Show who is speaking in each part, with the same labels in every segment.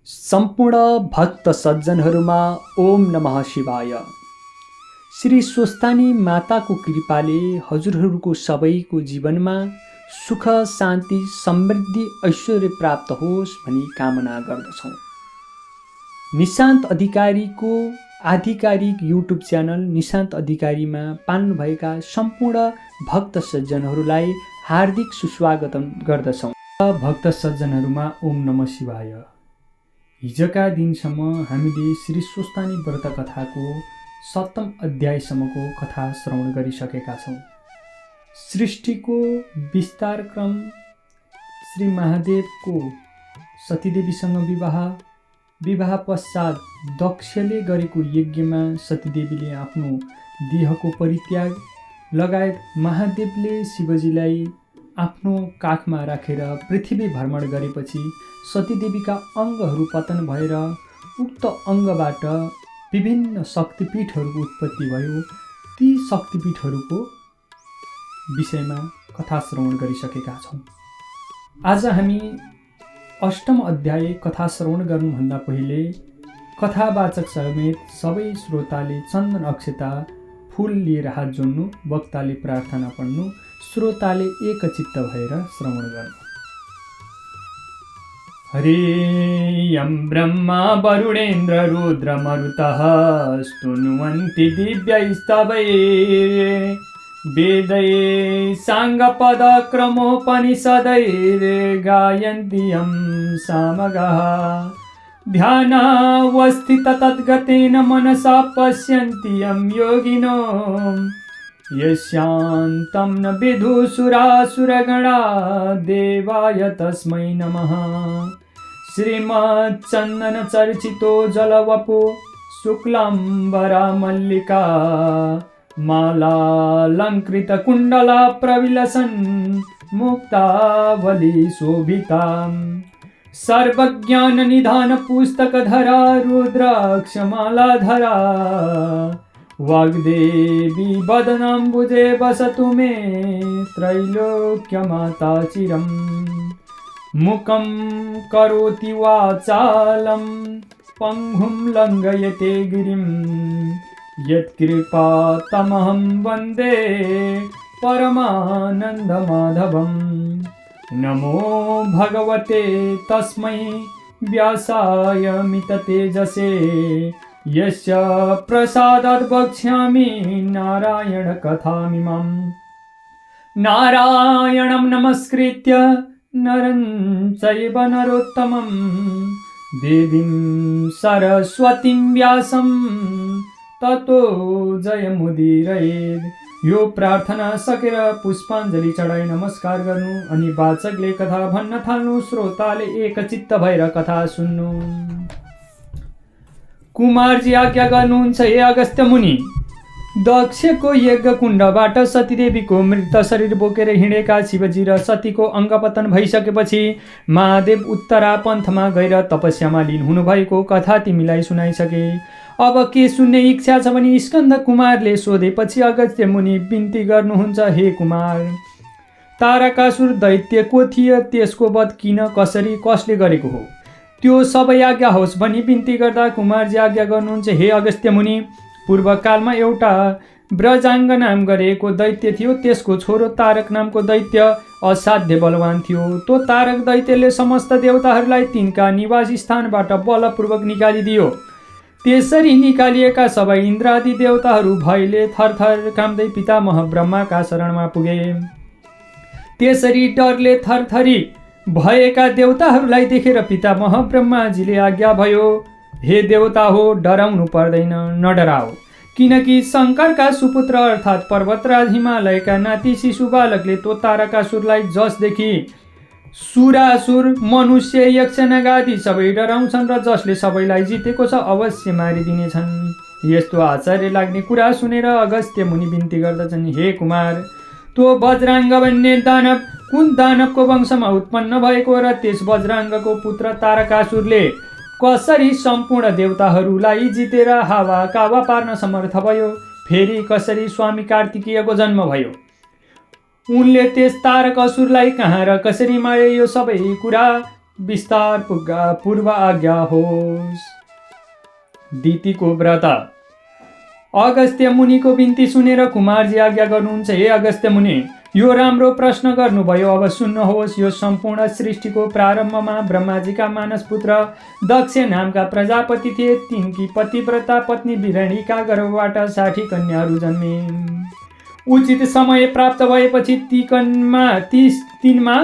Speaker 1: सम्पूर्ण भक्त सज्जनहरूमा ओम नमः शिवाय। श्री स्वस्थानी माताको कृपाले हजुरहरूको सबैको जीवनमा सुख शान्ति समृद्धि ऐश्वर्य प्राप्त होस् भनी कामना गर्दछौँ। निशान्त अधिकारीको आधिकारिक युट्युब च्यानल निशान्त अधिकारीमा पाल्नुभएका सम्पूर्ण भक्त सज्जनहरूलाई हार्दिक सुस्वागत गर्दछौँ। भक्त सज्जनहरूमा ओम नमः शिवाय। हिजोका दिनसम्म हामीले श्री स्वस्थानी व्रत कथाको 7औं अध्यायसम्मको कथा श्रवण गरिसकेका छौँ। सृष्टिको विस्तार क्रम, श्री महादेवको सतीदेवीसँग विवाह पश्चात दक्षले गरेको यज्ञमा सतीदेवीले आफ्नो देहको परित्याग लगायत महादेवले शिवजीलाई आफ्नो काखमा राखेर पृथ्वी भ्रमण गरेपछि सतीदेवीका अङ्गहरू पतन भएर उक्त अङ्गबाट विभिन्न शक्तिपीठहरूको उत्पत्ति भयो। ती शक्तिपीठहरूको विषयमा कथा श्रवण गरिसकेका छौँ। आज हामी 8औं अध्याय कथा श्रवण गर्नुभन्दा पहिले कथावाचक समेत सबै श्रोताले चन्दन अक्षता फूल लिएर हात जोड्नु, वक्ताले प्रार्थना पढ्नु, श्रोताले एकचित्त भएर श्रवण गर्नु। हरियं ब्रह्मा वरुणेन्द्र रुद्र मरुतः स्तुन्वन्ति दिव्यैस्तवैः वेदैः साङ्गपदक्रमोपनिषदैर्गायन्ति यं सामगाः ध्यानावस्थित तद्गतेन मनसा पश्यन्ति यं योगिनो यस्यान्तं न विदुषुरासुरगणा देवाय तस्मै नमः। श्रीमच्चन्दन चर्चितो जलवपु शुक्लाम्बरा मल्लिका मालालङ्कृत कुण्डला प्रविलसन् मुक्तावली शोभिताम् सर्वज्ञान निधान पुस्तकधरा रुद्राक्षमालाधरा वाग्देवी वदनाम्बुजे वसतु मे त्रैलोक्यमाता चिरम् मुखं करोति वाचालं पङ्गुं लङ्घयते गिरिं यत्कृपातमहं वन्दे परमानन्दमाधवम्। नमो भगवते तस्मै व्यासाय मिततेजसे यस्य प्रसादात् वक्ष्यामि नारायण कथामिमम्। नारायणं नमस्कृत्य नरं चैव नरोत्तमं देवीं सरस्वतीं व्यासं ततो जयमुदीरयेत्। यो प्रार्थना सकेर पुष्पाञ्जली चढाई नमस्कार गर्नु अनि वाचकले कथा भन्न थाल्नु, श्रोताले एकचित्त भएर कथा सुन्नु। कुमारजी आज्ञा गर्नुहुन्छ, हे अगस्त्य मुनि, दक्षको यज्ञ कुण्डबाट सतीदेवीको मृत शरीर बोकेर हिँडेका शिवजी र सतीको अङ्गपतन भइसकेपछि महादेव उत्तरा पन्थमा गएर तपस्यामा लीन हुनुभएको कथा तिमीलाई सुनाइसके। अब के सुन्ने इच्छा छ भने स्कन्द कुमारले सोधेपछि अगस्त्य मुनि बिन्ती गर्नुहुन्छ, हे कुमार, तारकासुर दैत्य को थियो, त्यसको वध किन, कसरी, कसले गरेको हो, त्यो सबै आज्ञा होस् भनी बिन्ती गर्दा कुमारजी आज्ञा गर्नुहुन्छ, हे अगस्त्य मुनि, पूर्वकालमा एउटा ब्रजाङ्ग नाम गरेको दैत्य थियो। त्यसको छोरो तारक नामको दैत्य असाध्य बलवान थियो। त्यो तारक दैत्यले समस्त देवताहरूलाई तिनका निवास स्थानबाट बलपूर्वक निकालिदियो। त्यसरी निकालिएका सबै इन्द्रादि देवताहरू भयले थरथर काम्दै पितामह ब्रह्माका शरणमा पुगे। त्यसरी डरले थरथरी भएका देवताहरूलाई देखेर पितामह ब्रह्माजीले आज्ञा भयो, हे देवता हो, डराउनु पर्दैन, नडराओ, किनकि शङ्करका सुपुत्र अर्थात् पर्वतराज हिमालयका नाति शिशु बालकले त्यो तारकासुरलाई जसदेखि सुरासुर मनुष्य यक्ष नागादि सबै डराउँछन् र जसले सबैलाई जितेको छ अवश्य मारिदिनेछन्। यस्तो आश्चर्य लाग्ने कुरा सुनेर अगस्त्य मुनि बिन्ती गर्दछन्, हे कुमार, त्यो वज्राङ्ग भन्ने दानव कुन दानवको वंशमा उत्पन्न भएको र त्यस वज्राङ्गको पुत्र तारकासुरले कसरी सम्पूर्ण देवताहरूलाई जितेर हावा कावा पार्न समर्थ भयो, फेरि कसरी स्वामी कार्तिकेयको जन्म भयो, उनले त्यस तारकासुरलाई कहाँ र कसरी मारे, यो सबै कुरा विस्तार पूर्व आज्ञा होस्। दितिको व्रत। अगस्त्य मुनिको बिन्ती सुनेर कुमारजी आज्ञा गर्नुहुन्छ, हे अगस्त्य मुनि, यो राम्रो प्रश्न गर्नुभयो, अब सुन्नुहोस्। यो सम्पूर्ण सृष्टिको प्रारम्भमा ब्रह्माजीका मानस पुत्र दक्ष नामका प्रजापति थिए। तिनकी पतिव्रता पत्नी बिरणीका गर्भबाट 60 कन्याहरू जन्मे। उचित समय प्राप्त भएपछि तिनमा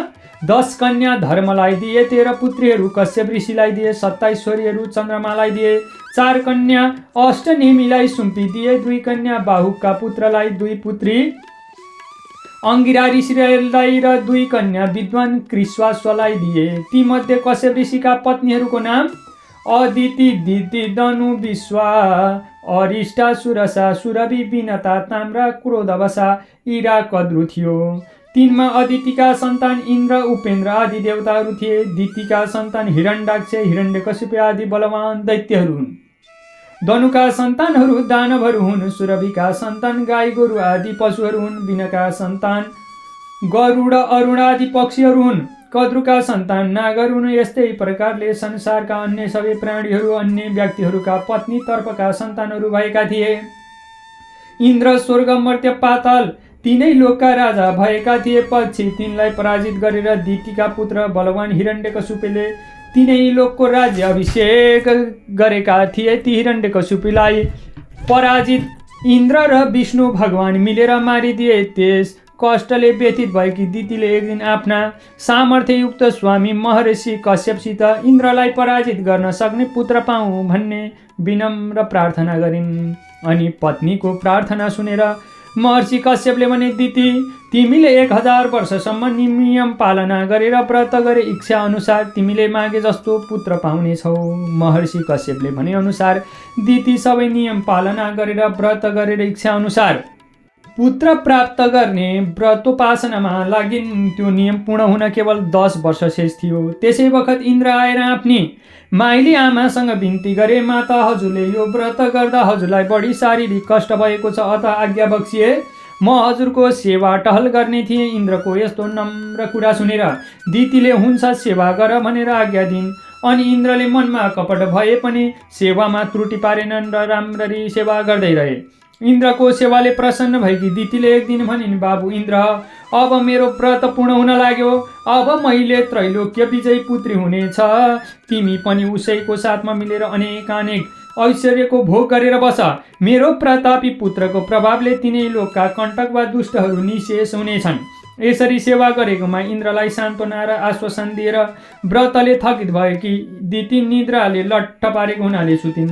Speaker 1: 10 कन्या धर्मलाई दिए, 13 पुत्रीहरू कश्यप ऋषिलाई दिए, 27 छोरीहरू चन्द्रमालाई दिए, 4 कन्या अष्टनेमीलाई सुम्पिदिए, 2 कन्या बाहुकका पुत्रलाई, 2 पुत्री अङ्गिरा ऋषिलाई र 2 कन्या विद्वान कृष्वाश्वलाई दिए। तीमध्ये कश्यप ऋषिका पत्नीहरूको नाम अदिति, दिति, दनु, विश्वा, अरिष्टा, सुरसा, सुरभि, विनता, ताम्रा, क्रोधवसा, इरा, कद्रु थियो। तिनमा अदितिका सन्तान इन्द्र, उपेन्द्र आदि देवताहरू थिए। दितिका सन्तान हिरण्डाक्ष, हिरण्यकशिपु आदि बलवान दैत्यहरू हुन्। दनुका सन्तानहरू दानवहरू हुन्। सुरभिका सन्तान गाई गोरु आदि पशुहरू हुन्। विनका सन्तान गरुड, अरुण आदि पक्षीहरू हुन्। कद्रुका सन्तान नागहरू हुन्। यस्तै प्रकारले संसारका अन्य सबै प्राणीहरू अन्य व्यक्तिहरूका पत्नी तर्फका सन्तानहरू भएका थिए। इन्द्र, स्वर्ग, मर्त्य, पाताल तीनै लोकका राजा भएका थिए। पछि तिनलाई पराजित गरेर दितिका पुत्र बलवान हिरण्यकशिपुले तीनै लोकको राज्य अभिषेक गरेका थिए। ती हिरण्यकशिपुलाई पराजित इन्द्र र विष्णु भगवान मिलेर मारिदिए। त्यस कष्टले व्यथित भएकी दितिले एक दिन आफ्ना सामर्थ्ययुक्त स्वामी महर्षि कश्यपसित इन्द्रलाई पराजित गर्न सक्ने पुत्र पाऊँ भन्ने विनम्र प्रार्थना गरिन्। अनि पत्नीको प्रार्थना सुनेर महर्षि कश्यपले भने, दिति, तिमीले 1000 वर्षसम्म नियम पालना गरेर व्रत गरे इच्छा अनुसार तिमीले मागे जस्तो पुत्र पाउनेछौ। महर्षि कश्यपले भने अनुसार दिति सबै नियम पालना गरेर व्रत गरेर इच्छा अनुसार पुत्र प्राप्त गर्ने व्रतोपासनामा लागिन्। त्यो नियम पूर्ण हुन केवल 10 वर्ष शेष थियो। त्यसै वखत इन्द्र आएर आफ्नी माइली आमासँग बिन्ती गरे, माता, हजुरले यो व्रत गर्दा हजुरलाई बढी शारीरिक कष्ट भएको छ, अत आज्ञा बक्सिए म हजुरको सेवा टहल गर्ने थिएँ। इन्द्रको यस्तो नम्र कुरा सुनेर दितिले हुन्छ सेवा गर भनेर आज्ञा दिन्। अनि इन्द्रले मनमा कपट भए पनि सेवामा त्रुटि पारेनन् र राम्ररी सेवा गर्दै रहे। इन्द्रको सेवाले प्रसन्न भएकी दितिले एक दिन भनिन्, बाबु इन्द्र, अब मेरो व्रत पूर्ण हुन लाग्यो। अब मैले त्रैलोक्य विजयी पुत्री हुनेछ। तिमी पनि उसैको साथमा मिलेर अनेक ऐश्वर्यको भोग गरेर बस। मेरो प्रतापी पुत्रको प्रभावले तिनै लोकका कण्टक वा दुष्टहरू निशेष हुनेछन्। यसरी सेवा गरेकोमा इन्द्रलाई सान्त्वना र आश्वासन दिएर व्रतले थकित भएकी दिति निद्राले लट्ठ पारेको हुनाले सुतिन्।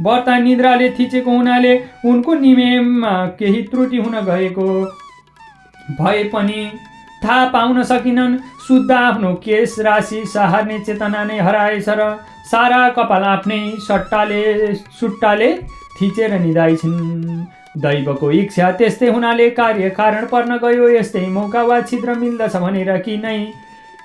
Speaker 1: व्रत निद्राले थिचेको हुनाले उनको नियममा केही त्रुटि हुन गएको भए पनि थाहा पाउन सकिनन्। शुद्ध आफ्नो केश राशि सहार्ने चेतना नै हराएछ र सारा कपाल आफ्नै सुट्टाले थिचेर निधाइछन्। दैवको इच्छा त्यस्तै हुनाले कार्य कारण पर्न गयो। यस्तै मौका वा छिद्र मिल्दछ भनेर कि नै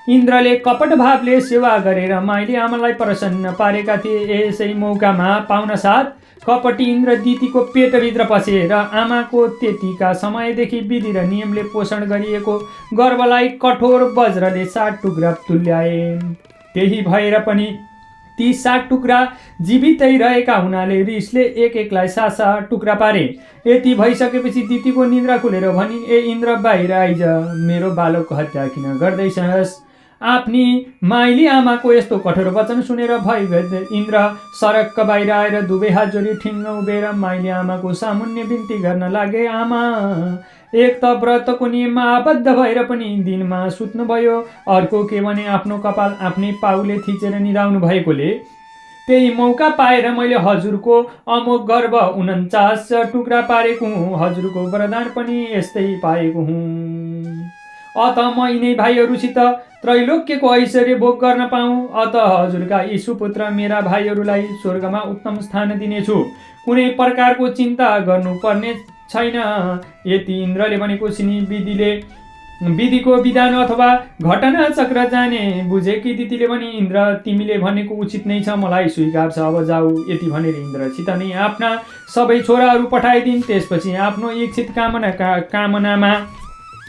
Speaker 1: इन्द्रले कपट भावले सेवा गरेर माइली आमालाई प्रसन्न पारेका थिए। यसै मौकामा पाउन साथ कपटी इन्द्र दितिको पेटभित्र पसे र आमाको त्यतिका समयदेखि विधि र नियमले पोषण गरिएको गर्भलाई कठोर वज्रले 7 टुक्रा तुल्याए। त्यही भएर पनि ती 7 टुक्रा जीवितै रहेका हुनाले रिसले एकलाई 7 टुक्रा पारे। यति भइसकेपछि दितिको निद्रा खुलेर भनिन्, ए इन्द्र, बाहिर आइज, मेरो बालकको हत्या किन गर्दैछस्? आफ्नी माइली आमाको यस्तो कठोर वचन सुनेर भयभीत इन्द्र सरक्क बाहिर आएर दुवै हात जोडी ठिङ्ग उभिएर माइली आमाको सामुन्ने बिन्ती गर्न लागे। आमा, एक त व्रतको नियममा आबद्ध भएर पनि दिनमा सुत्नुभयो, अर्को के भने आफ्नो कपाल आफ्नै पाउले थिचेर निधाउनु भएकोले त्यही मौका पाएर मैले हजुरको अमोघ गर्भ 49 टुक्रा पारेको हुँ। हजुरको वरदान पनि यस्तै पाएको हुँ। अत म यिनै भाइहरूसित त्रैलोक्यको ऐश्वर्य भोग गर्न पाऊँ। अत हजुरका यी सुपुत्र मेरा भाइहरूलाई स्वर्गमा उत्तम स्थान दिनेछु। कुनै प्रकारको चिन्ता गर्नुपर्ने छैन। यति इन्द्रले भनेको सुनि विधिको विधान अथवा घटना चक्र जाने बुझेकी दितिले भने, इन्द्र, तिमीले भनेको उचित नै छ, मलाई स्वीकार छ, अब जाऊ। यति भनेर इन्द्रसित नै आफ्ना सबै छोराहरू पठाइदिन्। त्यसपछि आफ्नो इच्छित कामनामा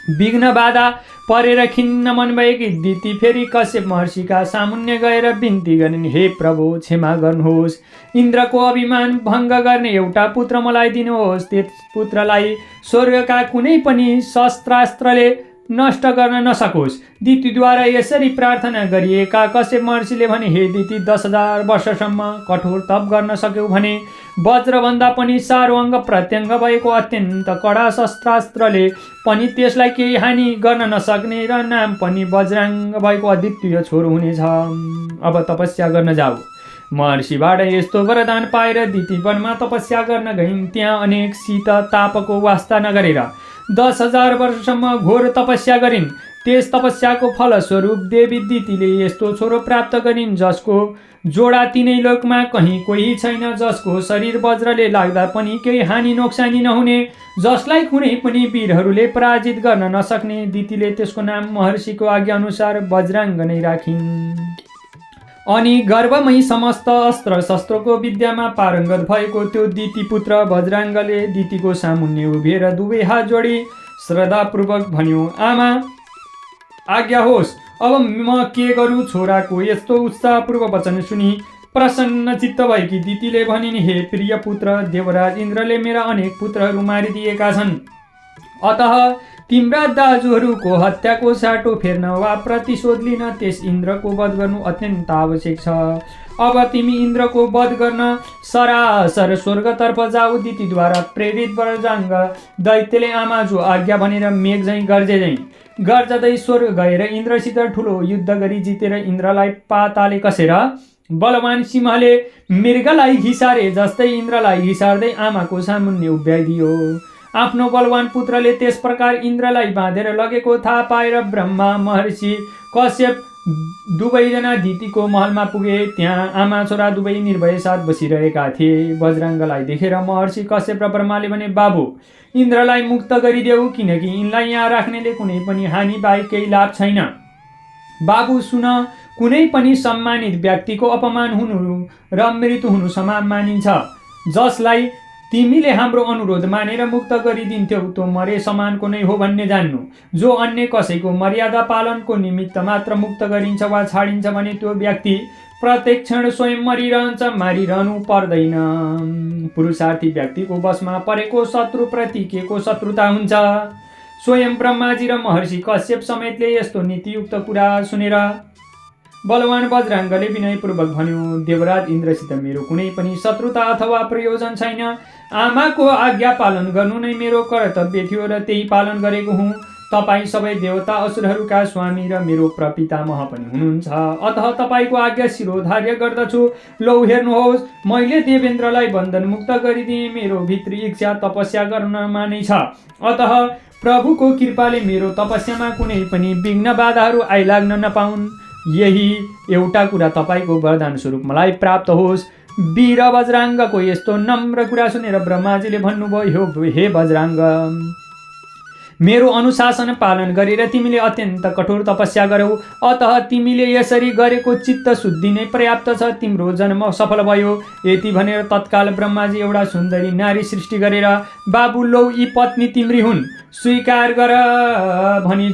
Speaker 1: विघ्न बाधा परेर खिन्न मन भएकी दिती फेरि कश्यप महर्षिका सामुन्य गएर बिन्ती गरिन्, हे प्रभु क्षमा गर्नुहोस्, इन्द्रको अभिमान भङ्ग गर्ने एउटा पुत्र मलाई दिनुहोस्। त्यस पुत्रलाई स्वर्गका कुनै पनि शस्त्रास्त्रले नष्ट गर्न नसकोस्। दितीद्वारा यसरी प्रार्थना गरिएका कश्यप महर्षिले भने, हे दिती, 10,000 वर्षसम्म कठोर तप गर्न सक्यौ भने वज्रभन्दा पनि साह्रो अङ्ग प्रत्यङ्ग भएको अत्यन्त कडा शस्त्रास्त्रले पनि त्यसलाई केही हानि गर्न नसक्ने र नाम पनि वज्राङ्ग भएको अद्वितीय छोरो हुनेछ। अब तपस्या गर्न जाऊ। महर्षिबाट यस्तो वरदान पाएर दिती वनमा तपस्या गर्न गइन्। त्यहाँ अनेक शीत तापको वास्ता नगरेर 10,000 वर्षसम्म घोर तपस्या गरिन्। त्यस तपस्याको फलस्वरूप देवी दितीले यस्तो छोरो प्राप्त गरिन् जसको जोडा तीनै लोकमा कहीँ कोही छैन, जसको शरीर वज्रले लाग्दा पनि केही हानि नोक्सानी नहुने, जसलाई कुनै पनि वीरहरूले पराजित गर्न नसक्ने। दितीले त्यसको नाम महर्षिको आज्ञाअनुसार वज्राङ्ग नै राखिन्। अनि गर्भमै समस्त अस्त्र शस्त्रको विद्यामा पारङ्गत भएको त्यो दिती पुत्र वज्राङ्गले दितीको सामुन्ने उभिएर दुवै हात जोडी श्रद्धापूर्वक भन्यो, आमा आज्ञा होस्, अब म के गरू। छोराको यस्तो उत्साहपूर्वक वचन सुनि प्रसन्न चित्त भएकी दितीले भनिन्, हे प्रिय पुत्र, देवराज इन्द्रले मेरा अनेक पुत्रहरू मारिदिएका छन्, अतः तिम्रा दाजुहरूको हत्याको साटो फेर्न वा प्रतिशोध लिन त्यस इन्द्रको वध गर्नु अत्यन्त आवश्यक छ। अब तिमी इन्द्रको वध गर्न सरासर स्वर्गतर्फ जाऊ। दितीद्वारा प्रेरित वज्राङ्ग दैत्यले आमाजु आज्ञा भनेर मेघ झैँ गर्जदै स्वर्ग गएर इन्द्रसित ठुलो युद्ध गरी जितेर इन्द्रलाई पाताले कसेर बलवान सिंहले मृगलाई घिसारे जस्तै इन्द्रलाई घिसार्दै आमाको सामुन्ने उभ्याइदियो। आफ्नो बलवान पुत्रले त्यस प्रकार इन्द्रलाई बाँधेर लगेको थाहा पाएर ब्रह्मा, महर्षि कश्यप दुवैजना दितीको महलमा पुगे। त्यहाँ आमा छोरा दुवै निर्भय साथ बसिरहेका थिए। वज्राङ्गलाई देखेर महर्षि कश्यप र ब्रह्माले भने, बाबु इन्द्रलाई मुक्त गरिदेऊ, किनकि यिनलाई यहाँ राख्नेले कुनै पनि हानि बाहेक केही लाभ छैन। बाबु सुन, कुनै पनि सम्मानित व्यक्तिको अपमान हुनु र मृत्यु हुनु समान मानिन्छ। जसलाई तिमीले हाम्रो अनुरोध मानेर मुक्त गरिदिन्थ्यौ त्यो मरे समानको नै हो भन्ने जान्नु। जो अन्य कसैको मर्यादा पालनको निमित्त मात्र मुक्त गरिन्छ वा छाडिन्छ भने त्यो व्यक्ति प्रत्येक क्षण स्वयं मरिरहन्छ, मारिरहनु पर्दैन। पुरुषार्थी व्यक्तिको वशमा परेको शत्रुप्रति के को शत्रुता हुन्छ। स्वयं ब्रह्माजी र महर्षि कश्यप समेतले यस्तो नीतियुक्त कुरा सुनेर बलवान वज्राङ्गले विनयपूर्वक भन्यो, देवराज इन्द्रसित मेरो कुनै पनि शत्रुता अथवा प्रयोजन छैन। आमाको आज्ञा पालन गर्नु नै मेरो कर्तव्य थियो र त्यही पालन गरेको हुँ। तपाईँ सबै देवता असुरहरूका स्वामी र मेरो प्रपितामह पनि हुनुहुन्छ, अतः तपाईँको आज्ञा शिरोधार्य गर्दछु। लौ हेर्नुहोस्, मैले देवेन्द्रलाई बन्धन मुक्त गरिदिएँ। मेरो भित्री इच्छा तपस्या गर्नमा नै छ, अतः प्रभुको कृपाले मेरो तपस्यामा कुनै पनि विघ्न बाधाहरू आइलाग्न नपाउन्। यही एउटा कुरा तपाईँको वरदान स्वरूप मलाई प्राप्त होस्। वीर वज्राङ्गको यस्तो नम्र कुरा सुनेर ब्रह्माजीले भन्नुभयो, हे वज्राङ्ग, मेरो अनुशासन पालन गरेर तिमीले अत्यन्त कठोर तपस्या गर्यौ, अतः तिमीले यसरी गरेको चित्त शुद्धि नै पर्याप्त छ। तिम्रो जन्म सफल भयो। यति भनेर तत्काल ब्रह्माजी एउटा सुन्दरी नारी सृष्टि गरेर, बाबु लौ यी पत्नी तिम्री हुन्, स्वीकार गर भनी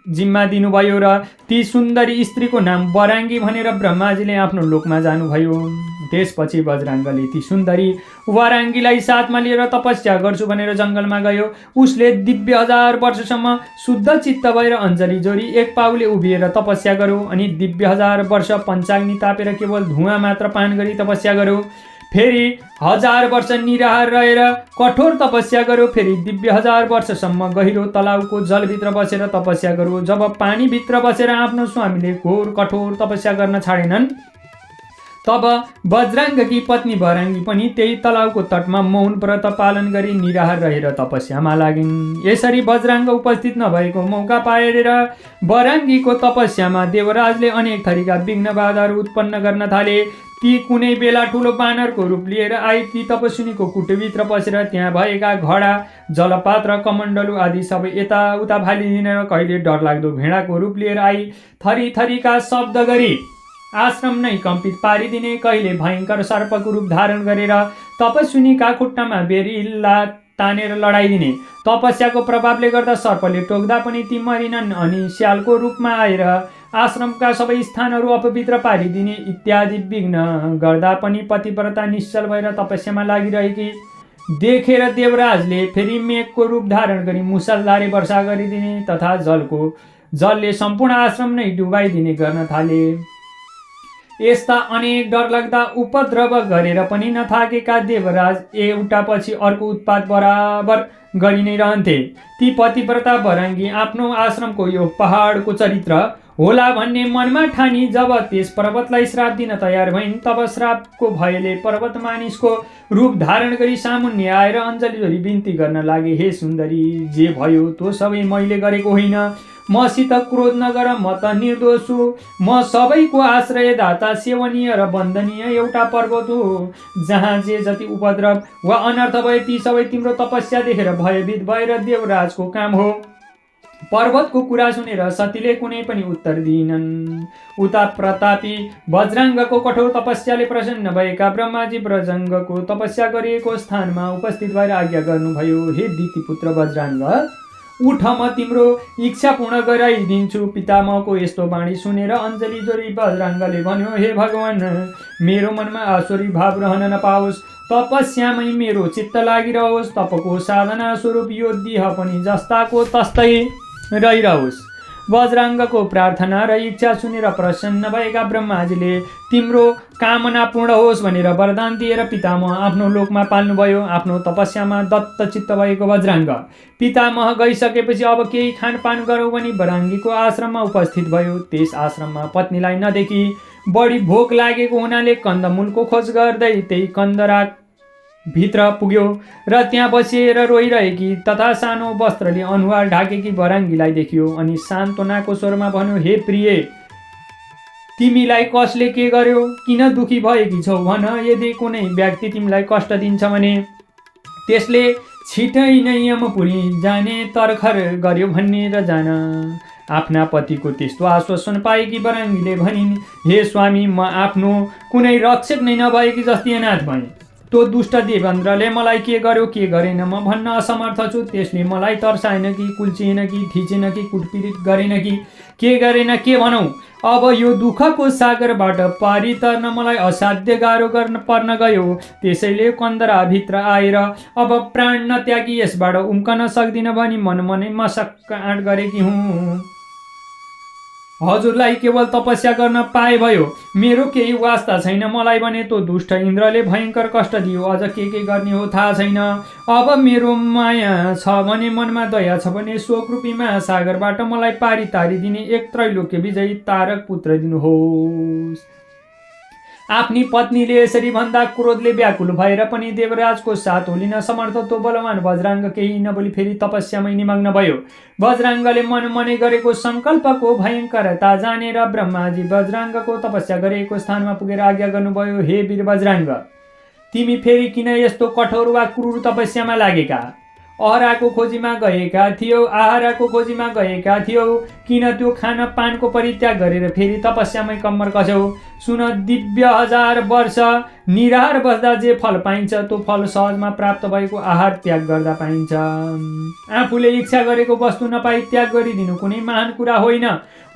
Speaker 1: जिम्मा दिनुभयो र ती सुन्दरी स्त्रीको नाम वराङ्गी भनेर ब्रह्माजीले आफ्नो लोकमा जानुभयो। त्यसपछि वज्राङ्गले ती सुन्दरी वराङ्गीलाई साथमा लिएर तपस्या गर्छु भनेर जङ्गलमा गयो। उसले दिव्य 1000 वर्षसम्म शुद्ध चित्त भएर अञ्जली जोरी एक पाउले उभिएर तपस्या गर्यो। अनि दिव्य 1000 वर्ष पञ्चाग्नि तापेर केवल धुवाँ मात्र पान गरी तपस्या गर्यो। फेरि 1000 वर्ष निराहार रहेर कठोर तपस्या गर्यो। फेरि दिव्य 1000 वर्षसम्म गहिरो तलाउको जलभित्र बसेर तपस्या गर्यो। जब पानीभित्र बसेर आफ्नो स्वामीले घोर कठोर तपस्या गर्न छाडेनन्, तब वज्राङ्गकी पत्नी वराङ्गी पनि त्यही तलाउको तटमा मौन व्रत पालन गरी निराहार रहेर तपस्यामा लागिन्। यसरी वज्राङ्ग उपस्थित नभएको मौका पाएर वराङ्गीको तपस्यामा देवराजले अनेक थरीका विघ्न बाधाहरू उत्पन्न गर्न थाले। ती कुनै बेला ठुलो बानरको रूप लिएर आई ती तपस्विनीको कुटभित्र पसेर त्यहाँ भएका घडा, जलपात र कमण्डलु आदि सबै यताउता फालिदिन र कहिले डरलाग्दो भेडाको रूप लिएर आई थरी थरीका शब्द गरी आश्रम नै कम्पित पारिदिने, कहिले भयङ्कर सर्पको रूप धारण गरेर तपस्विनीका खुट्टामा बेरिला तानेर लडाइदिने। तपस्याको प्रभावले गर्दा सर्पले टोक्दा पनि ती मरिनन् अनि स्यालको रूपमा आएर आश्रमका सबै स्थानहरू अपवित्र पारिदिने इत्यादि विघ्न गर्दा पनि पतिव्रता निश्चल भएर तपस्यामा लागिरहेकी देखेर देवराजले फेरि मेघको रूप धारण गरी मुसलधारे वर्षा गरिदिने तथा जलले सम्पूर्ण आश्रम नै डुबाइदिने गर्न थाले। यस्ता अनेक डरलाग्दा उपद्रव गरेर पनि नथाकेका देवराज एउटापछि अर्को उत्पात बराबर गरि नै रहन्थे। ती पतिव्रता वराङ्गी आफ्नो आश्रमको यो पहाडको चरित्र होला भन्ने मनमा ठानी जब त्यस पर्वतलाई श्राप दिन तयार भइन् तब श्रापको भयले पर्वत मानिसको रूप धारण गरी सामुन्ने आएर अञ्जली जोरी बिन्ती गर्न लागे, हे सुन्दरी, जे भयो त्यो सबै मैले गरेको होइन, मसित क्रोध नगर, म त निर्दोष छु, म सबैको आश्रयदाता सेवनीय र वन्दनीय एउटा पर्वत हो जहाँ जे जति उपद्रव वा अनर्थ भए ती सबै तिम्रो तपस्या देखेर भयभीत भएर देवराजको काम हो। पर्वतको कुरा सुनेर सतीले कुनै पनि उत्तर दिइनन्। उता प्रतापी वज्राङ्गको कठोर तपस्याले प्रसन्न भएका ब्रह्माजी वज्राङ्गको तपस्या गरिएको स्थानमा उपस्थित भएर आज्ञा गर्नुभयो, हे दितिपुत्र वज्राङ्ग, उठ, म तिम्रो इच्छा पूर्ण गराइदिन्छु। पितामहको यस्तो बाणी सुनेर अञ्जली जोरी वज्राङ्गले भन्यो, हे भगवान, मेरो मनमा आसुरी भाव रहन नपाओस्, तपस्यामै मेरो चित्त लागिरहोस्, तपको साधना स्वरूप यो देह पनि जस्ताको तस्तै रहिरहोस्। वज्राङ्गको प्रार्थना र इच्छा सुनेर प्रसन्न भएका ब्रह्माजीले तिम्रो कामना पूर्ण होस् भनेर वरदान दिएर पितामह आफ्नो लोकमा पाल्नुभयो। आफ्नो तपस्यामा दत्तचित्त भएको वज्राङ्ग पितामह गइसकेपछि अब केही खानपान गरौँ भनी वराङ्गीको आश्रममा उपस्थित भयो। त्यस आश्रममा पत्नीलाई नदेखि बढी भोक लागेको हुनाले कन्दमूलको खोज गर्दै त्यही कन्दराक भित्र पुग्यो र त्यहाँ बसेर रोइरहेकी तथा सानो वस्त्रले अनुहार ढाकेकी वराङ्गीलाई देखियो अनि सान्त्वनाको स्वरमा भन्यो, हे प्रिय, तिमीलाई कसले के गर्यो, किन दुखी भएकी छौ भन। यदि कुनै व्यक्ति तिमीलाई कष्ट दिन्छ भने त्यसले छिटै नै यमपुरी जाने तरखर गर्यो भनेर जान। आफ्ना पतिको त्यस्तो आश्वासन पाएकी वराङ्गीले भनिन्, हे स्वामी, म आफ्नो कुनै रक्षक नै नभएकी जस्तै अनाथ भएँ। त्यो दुष्ट देवेन्द्रले मलाई के गर्यो के गरेन म भन्न असमर्थ छु। त्यसले मलाई तर्साएन कि कुल्चिएन कि थिचेन कि कुटपिट गरेन कि के गरेन के भनौँ। अब यो दुःखको सागरबाट पारी तर्न मलाई असाध्य गाह्रो पर्न गयो। त्यसैले कन्दराभित्र आएर अब प्राण नत्यागी यसबाट उम्कन सक्दिनँ भनी मनमनै मसक्क आँट गरेकी हुँ। हजुरलाई केवल तपस्या गर्न पाए भयो, मेरो केही वास्ता छैन। मलाई भने त्यो दुष्ट इन्द्रले भयङ्कर कष्ट दियो, अझ के गर्ने हो थाहा छैन। अब मेरो माया छ भने, मनमा दया छ भने शोकरूपी महासागरबाट मलाई पारी तारिदिने एक त्रैलोक्य विजयी तारक पुत्र दिनुहोस्। आफ्नी पत्नीले यसरी भन्दा क्रोधले व्याकुल भएर पनि देवराजको साथ होलिन समर्थ त्यो बलवान वज्राङ्ग केही नबोली फेरि तपस्यामै निमग्न भयो। वज्राङ्गले मनमनै गरेको सङ्कल्पको भयङ्करता जानेर ब्रह्माजी वज्राङ्गको तपस्या गरेको स्थानमा पुगेर आज्ञा गर्नुभयो, हे वीर वज्राङ्ग, तिमी फेरि किन यस्तो कठोर वा क्रूर तपस्यामा लागेका? आहाराको खोजीमा गएका थियौ, किन त्यो खान पानको परित्याग गरेर फेरि तपस्यामै कम्मर कस्यौ? सुन, दिव्य 1000 वर्ष निराहार बस्दा जे फल पाइन्छ त्यो फल सहजमा प्राप्त भएको आहार त्याग गर्दा पाइन्छ। आफूले इच्छा गरेको वस्तु नपाई त्याग गरिदिनु कुनै महान कुरा होइन,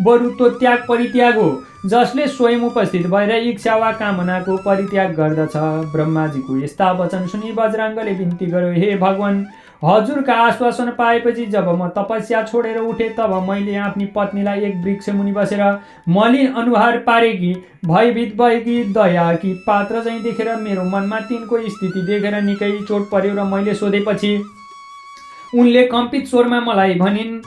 Speaker 1: बरु त्यो त्याग परित्याग हो जसले स्वयं उपस्थित भएर इच्छा वा कामनाको परित्याग गर्दछ। ब्रह्माजीको यस्ता वचन सुनि वज्राङ्गले बिन्ती गर्यो, हे भगवान, हजुरका आश्वासन पाएपछि जब म तपस्या छोडेर उठे तब मैले आफ्नी पत्नीलाई एक वृक्ष मुनि बसेर मलिन अनुहार पारेकी भयभीत भएकी दयाकी पात्र चाहिँ देखेर मेरो मनमा तिनको स्थिति देखेर निकै चोट पर्यो र मैले सोधेपछि उनले कम्पित स्वरमा मलाई भनिन्,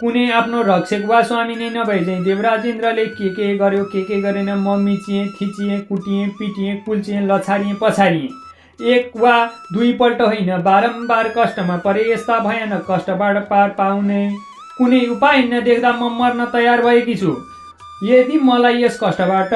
Speaker 1: कुनै आफ्नो रक्षक वा स्वामी नै नभए चाहिँ देवराज इन्द्रले के गर्यो के गरेन म मिचिएँ, थिचिएँ, कुटिएँ, पिटिएँ, कुल्चिएँ, लछारिएँ, पछारिएँ। एक वा दुईपल्ट होइन, बारम्बार कष्टमा परे। यस्ता भयानक कष्टबाट पार पाउने कुनै उपाय नदेख्दा म मर्न तयार भएकी छु। यदि मलाई यस कष्टबाट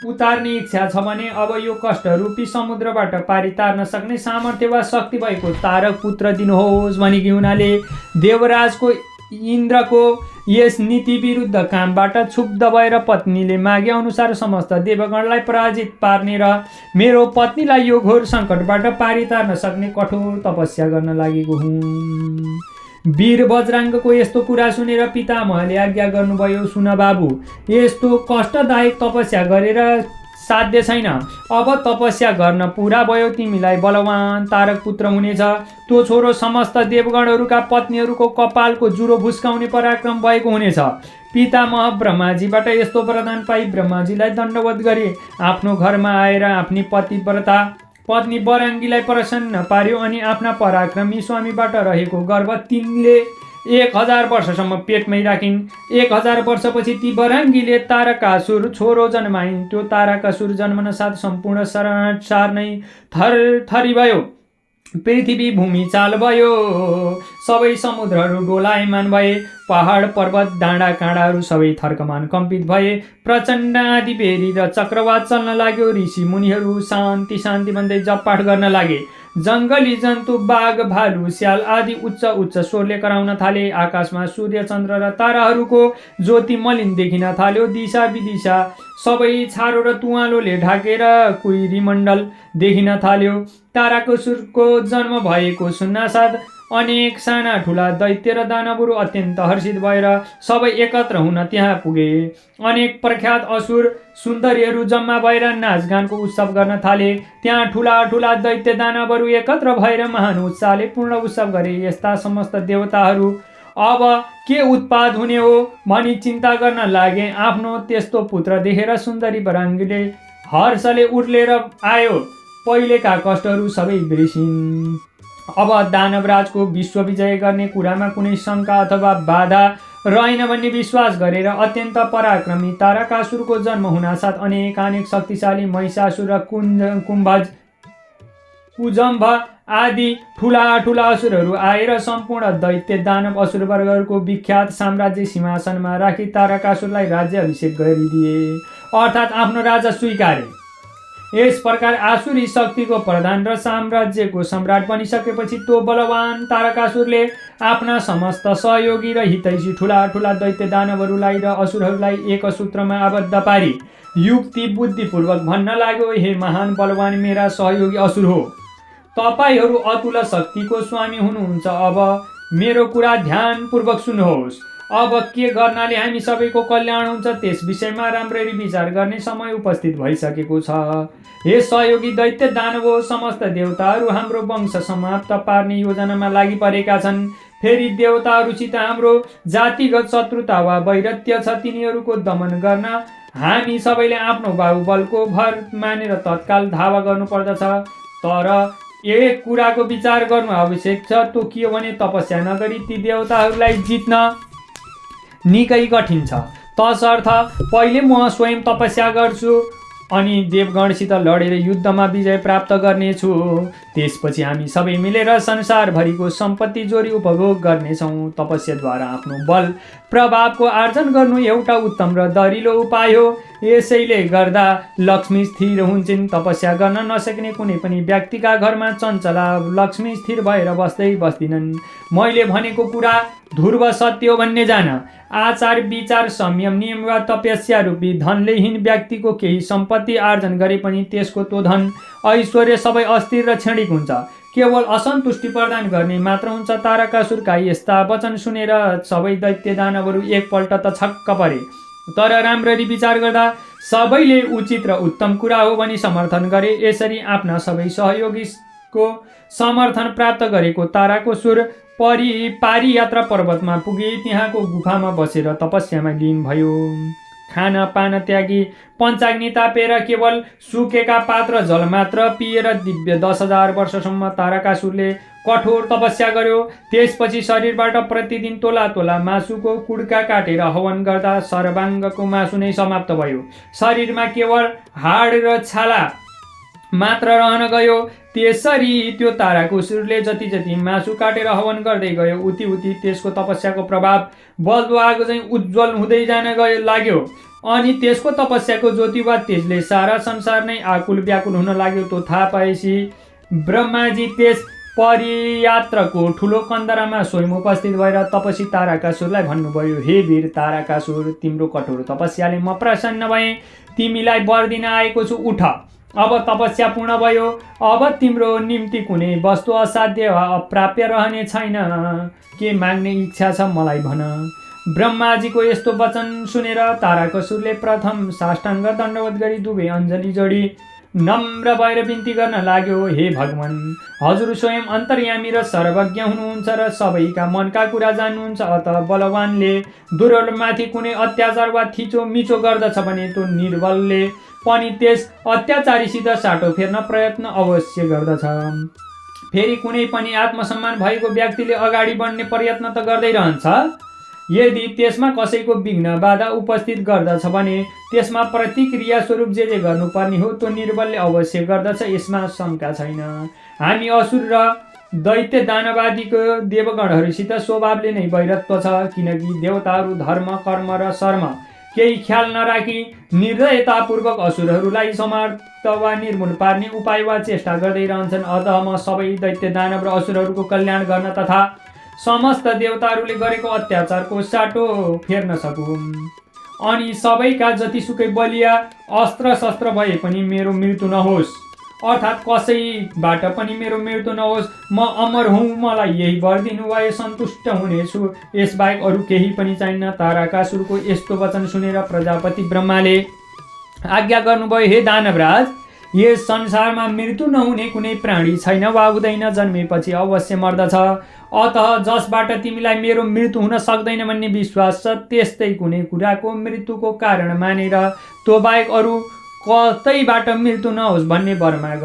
Speaker 1: उतार्ने इच्छा छ भने अब यो कष्टरूपी समुद्रबाट पारी तार्न सक्ने सामर्थ्य वा शक्ति भएको तारक पुत्र दिनुहोस् भनेकी हुनाले देवराजको इन्द्रको यस नीति विरुद्ध कामबाट क्षुब्ध भएर पत्नीले मागे अनुसार समस्त देवगणलाई पराजित पार्ने र मेरो पत्नीलाई यो घोर सङ्कटबाट पारितार्न सक्ने कठोर तपस्या गर्न लागेको हुँ। वीर वज्राङ्गको यस्तो कुरा सुनेर पितामहले आज्ञा गर्नुभयो, सुन बाबु, यस्तो कष्टदायक तपस्या गरेर साध्य छैन। अब तपस्या गर्न पुरा भयो, तिमीलाई बलवान तारक पुत्र हुनेछ। त्यो छोरो समस्त देवगणहरूका पत्नीहरूको कपालको जुरो भुस्काउने पराक्रम भएको हुनेछ। पितामह ब्रह्माजीबाट यस्तो वरदान पाई ब्रह्माजीलाई दण्डवत गरे। आफ्नो घरमा आएर आफ्नी पतिव्रता पत्नी बराङ्गीलाई प्रसन्न पार्यो अनि आफ्ना पराक्रमी स्वामीबाट रहेको गर्भ तिनले 1000 वर्षसम्म पेटमै राखिन्। 1000 वर्षपछि ती बराङ्गीले तारकासुर छोरो जन्माइन्। त्यो तारकासुर जन्मन साथ सम्पूर्ण संसार नै थरथरी भयो। पृथ्वी भूमि चाल भयो, सबै समुद्रहरू डोलायमान भए, पहाड पर्वत डाँडा काँडाहरू सबै थर्कमान कम्पित भए। प्रचण्ड आदि बेरी र चक्रवात चल्न लाग्यो। ऋषि मुनिहरू शान्ति शान्ति भन्दै जप पाठ गर्न लागे। जङ्गली जन्तु बाघ भालु स्याल आदि उच्च उच्च स्वरले कराउन थाले। आकाशमा सूर्य चन्द्र र ताराहरूको ज्योति मलिन देखिन थाल्यो। दिशा विदिशा सबै छारो र तुवालोले ढाकेर कुइरीमण्डल देखिन थाल्यो। तारकासुरको जन्म भएको सुन्नासाथ अनेक साना ठुला दैत्य र दानवहरू अत्यन्त हर्षित भएर सबै एकत्र हुन त्यहाँ पुगे। अनेक प्रख्यात असुर सुन्दरीहरू जम्मा भएर नाचगानको उत्सव गर्न थाले। त्यहाँ ठुला ठुला दैत्य दानवहरू एकत्र भएर महान उत्साहले पूर्ण उत्सव गरे। यस्ता समस्त देवताहरू अब के उत्पात हुने हो भनी चिन्ता गर्न लागे। आफ्नो त्यस्तो पुत्र देखेर सुन्दरी बराङ्गीले हर्षले उर्लेर आयो। पहिलेका कष्टहरू सबै बिर्सिन्। अब दानवराजको विश्व विजय गर्ने कुरामा कुनै शङ्का अथवा बाधा रहेन भन्ने विश्वास गरेर अत्यन्त पराक्रमी तारकासुरको जन्म हुनासाथ अनेक शक्तिशाली महिषासुर र कुजम्भ आदि ठुला ठुला असुरहरू आएर सम्पूर्ण दैत्य दानव असुरवर्गहरूको विख्यात साम्राज्य सिंहासनमा राखी तारकासुरलाई राज्य अभिषेक गरिदिए, अर्थात् आफ्नो राजा स्वीकारे। यस प्रकार आसुरी शक्तिको प्रधान र साम्राज्यको सम्राट बनिसकेपछि त्यो बलवान तारकासुरले आफ्ना समस्त सहयोगी र हितैषी ठुला ठुला दैत्य दानवहरूलाई र असुरहरूलाई एक सूत्रमा आबद्ध पारी युक्ति बुद्धिपूर्वक भन्न लाग्यो, हे महान बलवान मेरा सहयोगी असुर हो, तपाईहरू अतुल शक्तिको स्वामी हुनुहुन्छ। अब मेरो कुरा ध्यानपूर्वक सुन्नुहोस्। अब के गर्नाले हामी सबैको कल्याण हुन्छ त्यस विषयमा राम्ररी विचार गर्ने समय उपस्थित भइसकेको छ। हे सहयोगी दैत्य दानव, समस्त देवताहरू हाम्रो वंश समाप्त पार्ने योजनामा लागि परेका छन्। फेरि देवताहरूसित हाम्रो जातिगत शत्रुता वा वैरत्य छ, तिनीहरूको दमन गर्न हामी सबैले आफ्नो बाहुबलको भर मानेर तत्काल धावा गर्नुपर्दछ। तर एक कुराको विचार गर्नु आवश्यक छ, त्यो के हो भने तपस्या नगरी ती देवताहरूलाई जित्न निकै कठिन छ। तसर्थ पहिले म स्वयं तपस्या गर्छु अनि देवगणसित लडेर युद्धमा विजय प्राप्त गर्नेछु। त्यसपछि हामी सबै मिलेर संसारभरिको सम्पत्ति जोरी उपभोग गर्नेछौँ। तपस्याद्वारा आफ्नो बल प्रभावको आर्जन गर्नु एउटा उत्तम र दरिलो उपाय हो। यसैले गर्दा लक्ष्मी स्थिर हुन्छन्। तपस्या गर्न नसक्ने कुनै पनि व्यक्तिका घरमा चञ्चला लक्ष्मी स्थिर भएर बस्दिनन्। मैले भनेको कुरा ध्रुव सत्य हो भन्ने जान। आचार विचार संयम नियम वा तपस्या रूपी धनले हीन व्यक्तिको केही सम्पत्ति आर्जन गरे पनि त्यसको त्यो धन ऐश्वर्य सबै अस्थिर र क्षणिक हुन्छ, केवल असन्तुष्टि प्रदान गर्ने मात्र हुन्छ। तारकासुरका यस्ता वचन सुनेर सबै दैत्य दानवहरू एकपल्ट त छक्क परे, तर राम्ररी विचार गर्दा सबैले उचित र उत्तम कुरा हो भनी समर्थन गरे। यसरी आफ्ना सबै सहयोगीको समर्थन प्राप्त गरेको तारकासुर पारी यात्रा पर्वतमा पुगे। त्यहाँको गुफामा बसेर तपस्यामा लीन भयो। खाना पान त्यागी पञ्चाग्नि तापेर केवल सुकेका पात र जल मात्र पिएर दिव्य 10,000 वर्षसम्म तारकासुरले कठोर तपस्या गर्यो। त्यसपछि शरीरबाट प्रतिदिन तोला तोला मासुको कुड्का काटेर हवन गर्दा सर्वाङ्गको मासु नै समाप्त भयो। शरीरमा केवल हाड र छाला मात्र रहन गयो। त्यसरी त्यो तारकासुरले जति जति मासु काटेर हवन गर्दै गयो उति उति त्यसको तपस्याको प्रभाव बल्दो आगो चाहिँ उज्जवल हुँदै जान लाग्यो। अनि त्यसको तपस्याको ज्योति वा तेजले सारा संसार नै आकुल व्याकुल हुन लाग्यो। त्यो थाहा पाएपछि ब्रह्माजी त्यस परियात्रको ठुलो कन्दरामा स्वयं उपस्थित भएर तपसी तारकासुरलाई भन्नुभयो, हे वीर तारकासुर, तिम्रो कठोर तपस्याले म प्रसन्न भएँ, तिमीलाई वर दिन आएको छु, उठ। अब तपस्या पूर्ण भयो, अब तिम्रो निम्ति कुनै वस्तु असाध्य वा अप्राप्य रहने छैन। के माग्ने इच्छा छ मलाई भन। ब्रह्माजीको यस्तो वचन सुनेर तारकासुरले प्रथम साष्टाङ्ग दण्डवत गरी दुवै अञ्जली जोडी नम्र भएर बिन्ती गर्न लाग्यो, हे भगवान, हजुर स्वयं अन्तर्यामी र सर्वज्ञ हुनुहुन्छ र सबैका मनका कुरा जान्नुहुन्छ। अत बलवानले दुर्बलमाथि कुनै अत्याचार वा थिचोमिचो गर्दछ भने त्यो निर्बलले पनि त्यस अत्याचारीसित साटो फेर्न प्रयत्न अवश्य गर्दछ। फेरि कुनै पनि आत्मसम्मान भएको व्यक्तिले अगाडि बढ्ने प्रयत्न त गर्दै रहन्छ, यदि त्यसमा कसैको विघ्न बाधा उपस्थित गर्दछ भने त्यसमा प्रतिक्रिया स्वरूप जे गर्नुपर्ने हो त्यो निर्बलले अवश्य गर्दछ, यसमा शङ्का छैन। हामी असुर र दैत्य दानवादीको देवगणहरूसित स्वभावले नै वैरत्व छ, किनकि देवताहरू धर्म कर्म र शर्म केही ख्याल नराखी निर्दयतापूर्वक असुरहरूलाई समाप्त वा निर्मूल पार्ने उपाय वा चेष्टा गर्दै रहन्छन्। अतः म सबै दैत्य दानव र असुरहरूको कल्याण गर्न तथा समस्त देवताहरूले गरेको अत्याचारको साटो फेर्न सकूँ, अनि सबैका जतिसुकै बलिया अस्त्र शस्त्र भए पनि मेरो मृत्यु नहोस्, अर्थात् कसैबाट पनि मेरो मृत्यु नहोस्। म अमर हुँ, मलाई यही वर दिनु भए सन्तुष्ट हुनेछु, यसबाहेक अरू केही पनि चाहिन्न। तारकासुरको यस्तो वचन सुनेर प्रजापति ब्रह्माले आज्ञा गर्नुभयो, हे दानवराज, यस संसारमा मृत्यु नहुने कुनै प्राणी छैन वा हुँदैन, जन्मेपछि अवश्य मर्दछ। अतः जसबाट तिमीलाई मेरो मृत्यु हुन सक्दैन भन्ने विश्वास छ, त्यस्तै कुनै कुराको मृत्युको कारण मानेर त्यो बाहेक अरू कतैबाट मृत्यु नहोस् भन्ने वर माग,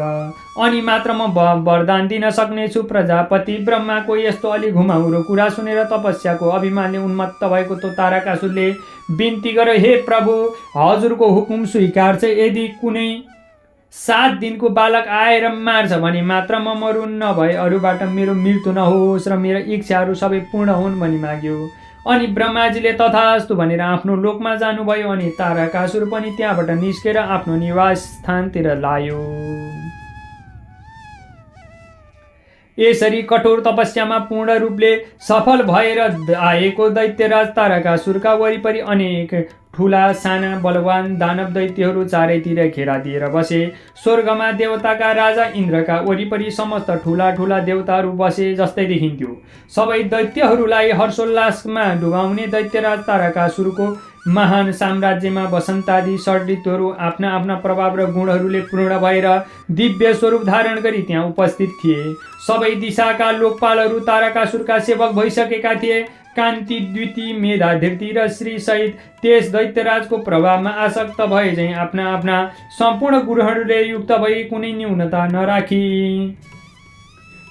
Speaker 1: अनि मात्र म वरदान दिन सक्नेछु। प्रजापति ब्रह्माको यस्तो अलि घुमाउरो कुरा सुनेर तपस्याको अभिमानले उन्मत्त भएको त्यो तारकासुरले बिन्ती गर्यो, हे प्रभु, हजुरको हुकुम स्वीकार छ। यदि कुनै 7 दिनको बालक आएर मार्छ भने मात्र म मरु, नभए अरूबाट मेरो मृत्यु नहोस् र मेरा इच्छाहरू सबै पूर्ण हुन् भनी माग्यो। अनि ब्रह्माजीले तथास्तु भनेर आफ्नो लोकमा जानुभयो, अनि तारकासुर पनि त्यहाँबाट निस्केर आफ्नो निवास स्थानतिर लायो। यसरी कठोर तपस्यामा पूर्ण रूपले सफल भएर आएको दैत्यराज तारकासुरका वरिपरि अनेक ठुला साना बलवान दानव दैत्यहरू चारैतिर घेरा दिएर बसे। स्वर्गमा देवताका राजा इन्द्रका वरिपरि समस्त ठुला ठुला देवताहरू बसे जस्तै देखिन्थ्यो। सबै दैत्यहरूलाई हर्षोल्लासमा डुबाउने दैत्यराज तारकासुरको महान साम्राज्यमा वसन्तादि षड ऋतुहरू आफ्ना आफ्ना प्रभाव र गुणहरूले पूर्ण भएर दिव्य स्वरूप धारण गरी त्यहाँ उपस्थित थिए। सबै दिशाका लोकपालहरू तारकासुरका सेवक भइसकेका थिए। कान्ति, द्युति, मेधा, धृति र श्री सहित त्यस दैत्यराजको प्रभावमा आसक्त भए झैँ आफ्ना आफ्ना सम्पूर्ण गुणहरूले युक्त भई कुनै न्यूनता नराखी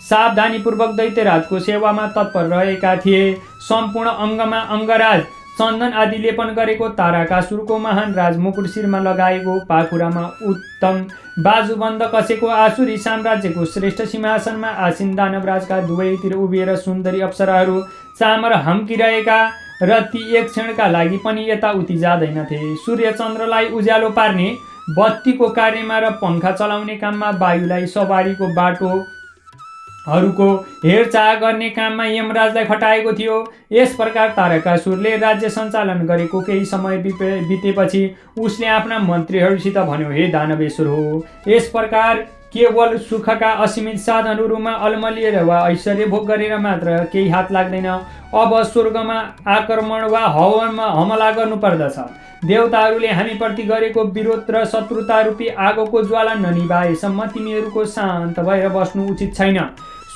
Speaker 1: सावधानीपूर्वक दैत्यराजको सेवामा तत्पर रहेका थिए। सम्पूर्ण अङ्गमा अङ्गराज चन्दन आदि लेपन गरेको तारकासुरको महान राजमुकुट शिरमा लगाएको, पाखुरामा उत्तम बाजुबन्द कसेको, आसुरी साम्राज्यको श्रेष्ठ सिंहासनमा आसीन दानवराजका दुवैतिर उभिएर सुन्दरी अप्सराहरू चामर हम्किरहेका र ती एक क्षणका लागि पनि यताउति जाँदैनथे। सूर्य चन्द्रलाई उज्यालो पार्ने, बत्तीको कार्यमा र पङ्खा चलाउने काममा, वायुलाई सवारीको बाटोहरूको हेरचाह गर्ने काममा यमराजलाई खटाएको थियो। यस प्रकार तारकासुरले राज्य सञ्चालन गरेको केही समय बितेपछि उसले आफ्ना मन्त्रीहरूसित भन्यो, हे दानवेश्वर हो, यस प्रकार केवल सुखका असीमित साधनहरूमा अल्मलिएर वा ऐश्वर्य भोग गरेर मात्र केही हात लाग्दैन। अब स्वर्गमा आक्रमण वा हवनमा हमला गर्नुपर्दछ। देवताहरूले हामीप्रति गरेको विरोध र शत्रुता रूपी आगोको ज्वाला ननिभाएसम्म तिमीहरूको शान्त भएर बस्नु उचित छैन।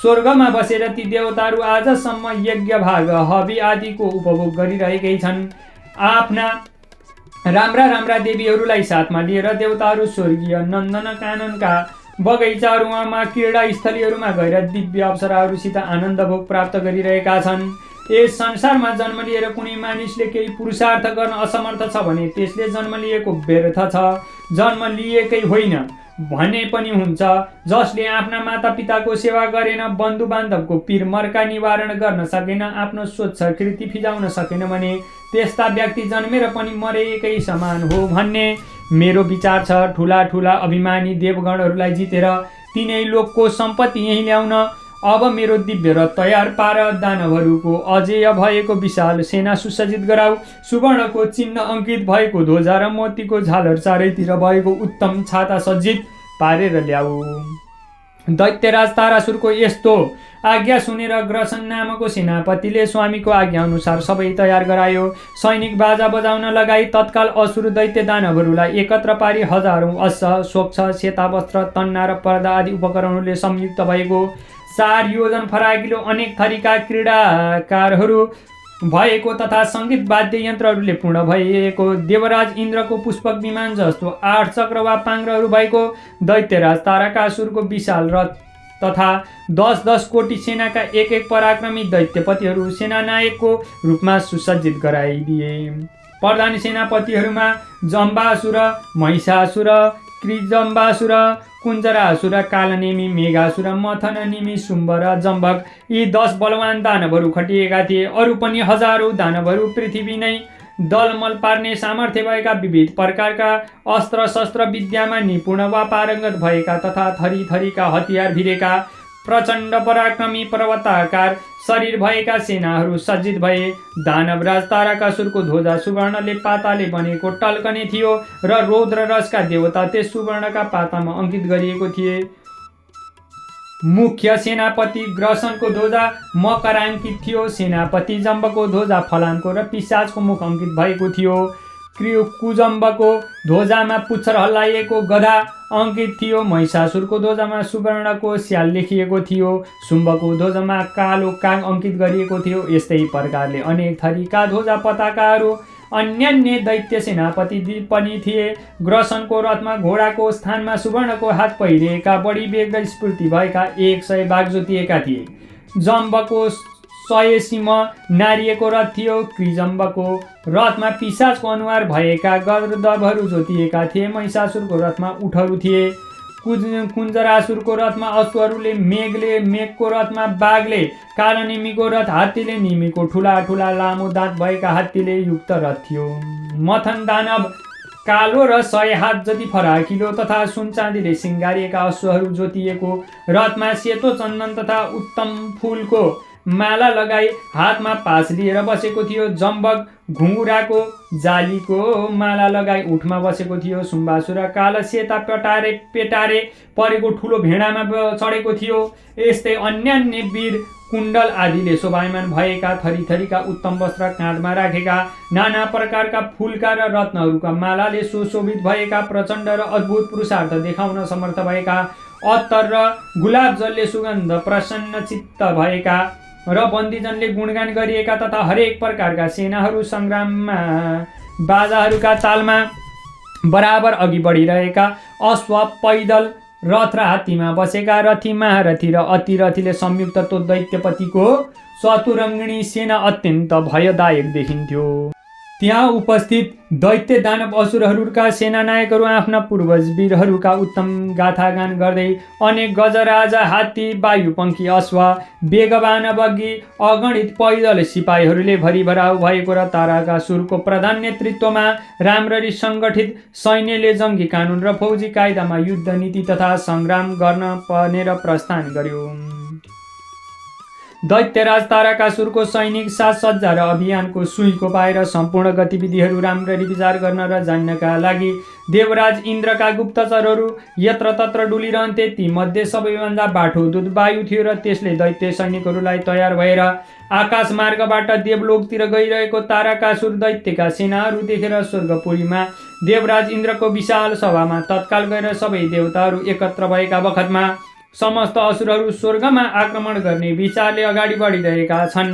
Speaker 1: स्वर्गमा बसेर ती देवताहरू आजसम्म यज्ञ भाग हवि आदिको उपभोग गरिरहेकै छन्। आफ्ना राम्रा राम्रा देवीहरूलाई साथमा लिएर देवताहरू स्वर्गीय नन्दन काननका बगैँचाहरूमा, क्रीडा स्थलीहरूमा गएर दिव्य अप्सराहरूसित आनन्द भोग प्राप्त गरिरहेका छन्। यस संसारमा जन्म लिएर कुनै मानिसले केही पुरुषार्थ गर्न असमर्थ छ भने त्यसले जन्म लिएको व्यर्थ छ। जन्म लिएकै होइन भने पनि हुन्छ। जसले आफ्ना मातापिताको सेवा गरेन, बन्धु बान्धवको पीर मर्का निवारण गर्न सकेन, आफ्नो स्वच्छ कृति फिजाउन सकेन भने त्यस्ता व्यक्ति जन्मेर पनि मरेकै समान हो भन्ने मेरो विचार छ। ठुला ठुला अभिमानी देवगणहरूलाई जितेर तिनै लोकको सम्पत्ति यहीँ ल्याउन अब मेरो दिव्य र तयार पार दानवहरूको अजेय भएको विशाल सेना सुसज्जित गराऊ। सुवर्णको चिन्ह अङ्कित भएको ध्वजा र मोतीको झालर चारैतिर भएको उत्तम छाता सज्जित पारेर ल्याऊ। दैत्यराज तारासुरको यस्तो आज्ञा सुनेर ग्रसन नामको सेनापतिले स्वामीको आज्ञा अनुसार सबै तयार गरायो। सैनिक बाजा बजाउन लगाई। तत्काल असुर दैत्य दानवहरूलाई एकत्र पारी हजारौं अश्व, स्वच्छ, सेता वस्त्र, तन्ना र पर्दा आदि उपकरणहरूले संयुक्त भएको 4 योजन फराकिलो अनेक थरीका क्रीडाकारहरू भएको तथा सङ्गीत वाद्य यन्त्रहरूले पूर्ण भएको देवराज इन्द्रको पुष्पक विमान जस्तो 8 चक्र वा पाङ्ग्रहरू भएको दैत्यराज तारकासुरको विशाल रथ तथा 10-10 कोटी सेनाका एक पराक्रमी दैत्यपतिहरू सेनानायकको रूपमा सुसज्जित गराइदिए। प्रधान सेनापतिहरूमा जम्बासुर, महिषासुर, कृजम्बासुर, कुञ्जरासुर, कालनेमी, मेघासुर, मथननेमी, शुम्भ र जम्बक यी 10 बलवान दानवहरू खटिएका थिए। अरू पनि हजारौं दानवहरू पृथ्वी नै दलमल पार्ने सामर्थ्य भएका, विविध प्रकारका अस्त्र शस्त्र विद्यामा निपुण वा पारङ्गत भएका तथा थरी थरीका हतियार भिरेका प्रचण्ड पराक्रमी पर्वताकार शरीर भएका सेनाहरू सज्जित भए। दानवराज तारकासुरको ध्वजा सुवर्णले पाताले बनेको टल्कने थियो र रौद्र रसका देवता त्यस सुवर्णका पातामा अङ्कित गरिएको थिए। मुख्य सेनापति ग्रसनको ध्वजा मकराङ्कित थियो। सेनापति जम्बको ध्वजा फलामको र पिशाचको मुख अङ्कित भएको थियो। कुजम्बको ध्वजामा पुच्छर हल्लाइएको गधा अङ्कित थियो। महिषासुरको ध्वजामा सुवर्णको स्याल लेखिएको थियो। शुम्भको ध्वजामा कालो काग अङ्कित गरिएको थियो। यस्तै प्रकारले अनेक थरीका ध्वजा पताकाहरू अन्यान्य दैत्य सेनापति पनि थिए। ग्रसनको रथमा घोडाको स्थानमा सुवर्णको हात पहिरिएका बढी वेग र स्फूर्ति भएका 100 बाघ जोतिएका थिए। जम्बको 100 सिंह नारिएको रथ थियो। कृजम्बको रथमा पिशाचको अनुहार भएका गजर्दभहरू जोतिएका थिए। महिषासुरको रथमा उठहरू थिए। कुञ्जरासुरको रथमा अश्वहरूले, मेघको रथमा बाघले, कालनेमीको रथ हात्तीले, निमीको ठुला ठुला लामो दाँत भएका हात्तीले युक्त रथ थियो। मथन दानव कालो र 100 हात जति फराकिलो तथा सुनचाँदीले सिँगारिएका अश्वहरू जोतिएको रथमा सेतो चन्दन तथा उत्तम फूलको माला लगाई हातमा पास लिएर बसेको थियो। जम्बक घुङ्गुराको जालीको माला लगाई उठमा बसेको थियो। शुम्बासुर काला सेता पेटारे परेको ठुलो भेडामा चढेको थियो। यस्तै अन्यान्य वीर कुण्डल आदिले शोभायमान भएका थरी थरीका उत्तम वस्त्र, काँधमा राखेका नाना प्रकारका फूलका र रत्नहरूका मालाले सुशोभित भएका, प्रचण्ड र अद्भुत पुरुषार्थ देखाउन समर्थ भएका, अत्तर र गुलाब जलले सुगन्ध प्रसन्न चित्त भएका र बन्दीजनले गुणगान गरिएका तथा हरेक प्रकारका सेनाहरू सङ्ग्राममा बाजाहरूका तालमा बराबर अघि बढिरहेका, अश्व, पैदल, रथ र हात्तीमा बसेका रथी, महारथी र अतिरथीले संयुक्त तो दैत्यपतिको चतुरङ्गिणी सेना अत्यन्त भयदायक देखिन्थ्यो। त्यहाँ उपस्थित दैत्य दानव असुरहरूका सेनानायकहरू आफ्ना पूर्वज वीरहरूका उत्तम गाथागान गर्दै अनेक गजराजा, हात्ती, वायुपङ्खी, अश्व, वेगवान बग्गी, अगणित पैदल सिपाहीहरूले भरिभराउ भएको र तारकासुरको प्रधान नेतृत्वमा राम्ररी सङ्गठित सैन्यले जङ्गी कानुन र फौजी कायदामा युद्ध नीति तथा सङ्ग्राम गर्न भनेर प्रस्थान गर्यो। दैत्यराज तारकासुरको सैनिक साजसज्जा र अभियानको सुइँको पाएर सम्पूर्ण गतिविधिहरू राम्ररी विचार गर्न र जान्नका लागि देवराज इन्द्रका गुप्तचरहरू यत्रतत्र डुलिरहन्थे। तीमध्ये सबैभन्दा बाठोदुत वायु थियो र त्यसले दैत्य सैनिकहरूलाई तयार भएर आकाश मार्गबाट देवलोकतिर गइरहेको तारकासुर दैत्यका सेनाहरू देखेर स्वर्गपुरीमा देवराज इन्द्रको विशाल सभामा तत्काल गएर सबै देवताहरू एकत्र भएका बखतमा समस्त असुरहरू स्वर्गमा आक्रमण गर्ने विचारले अगाडि बढिरहेका छन्।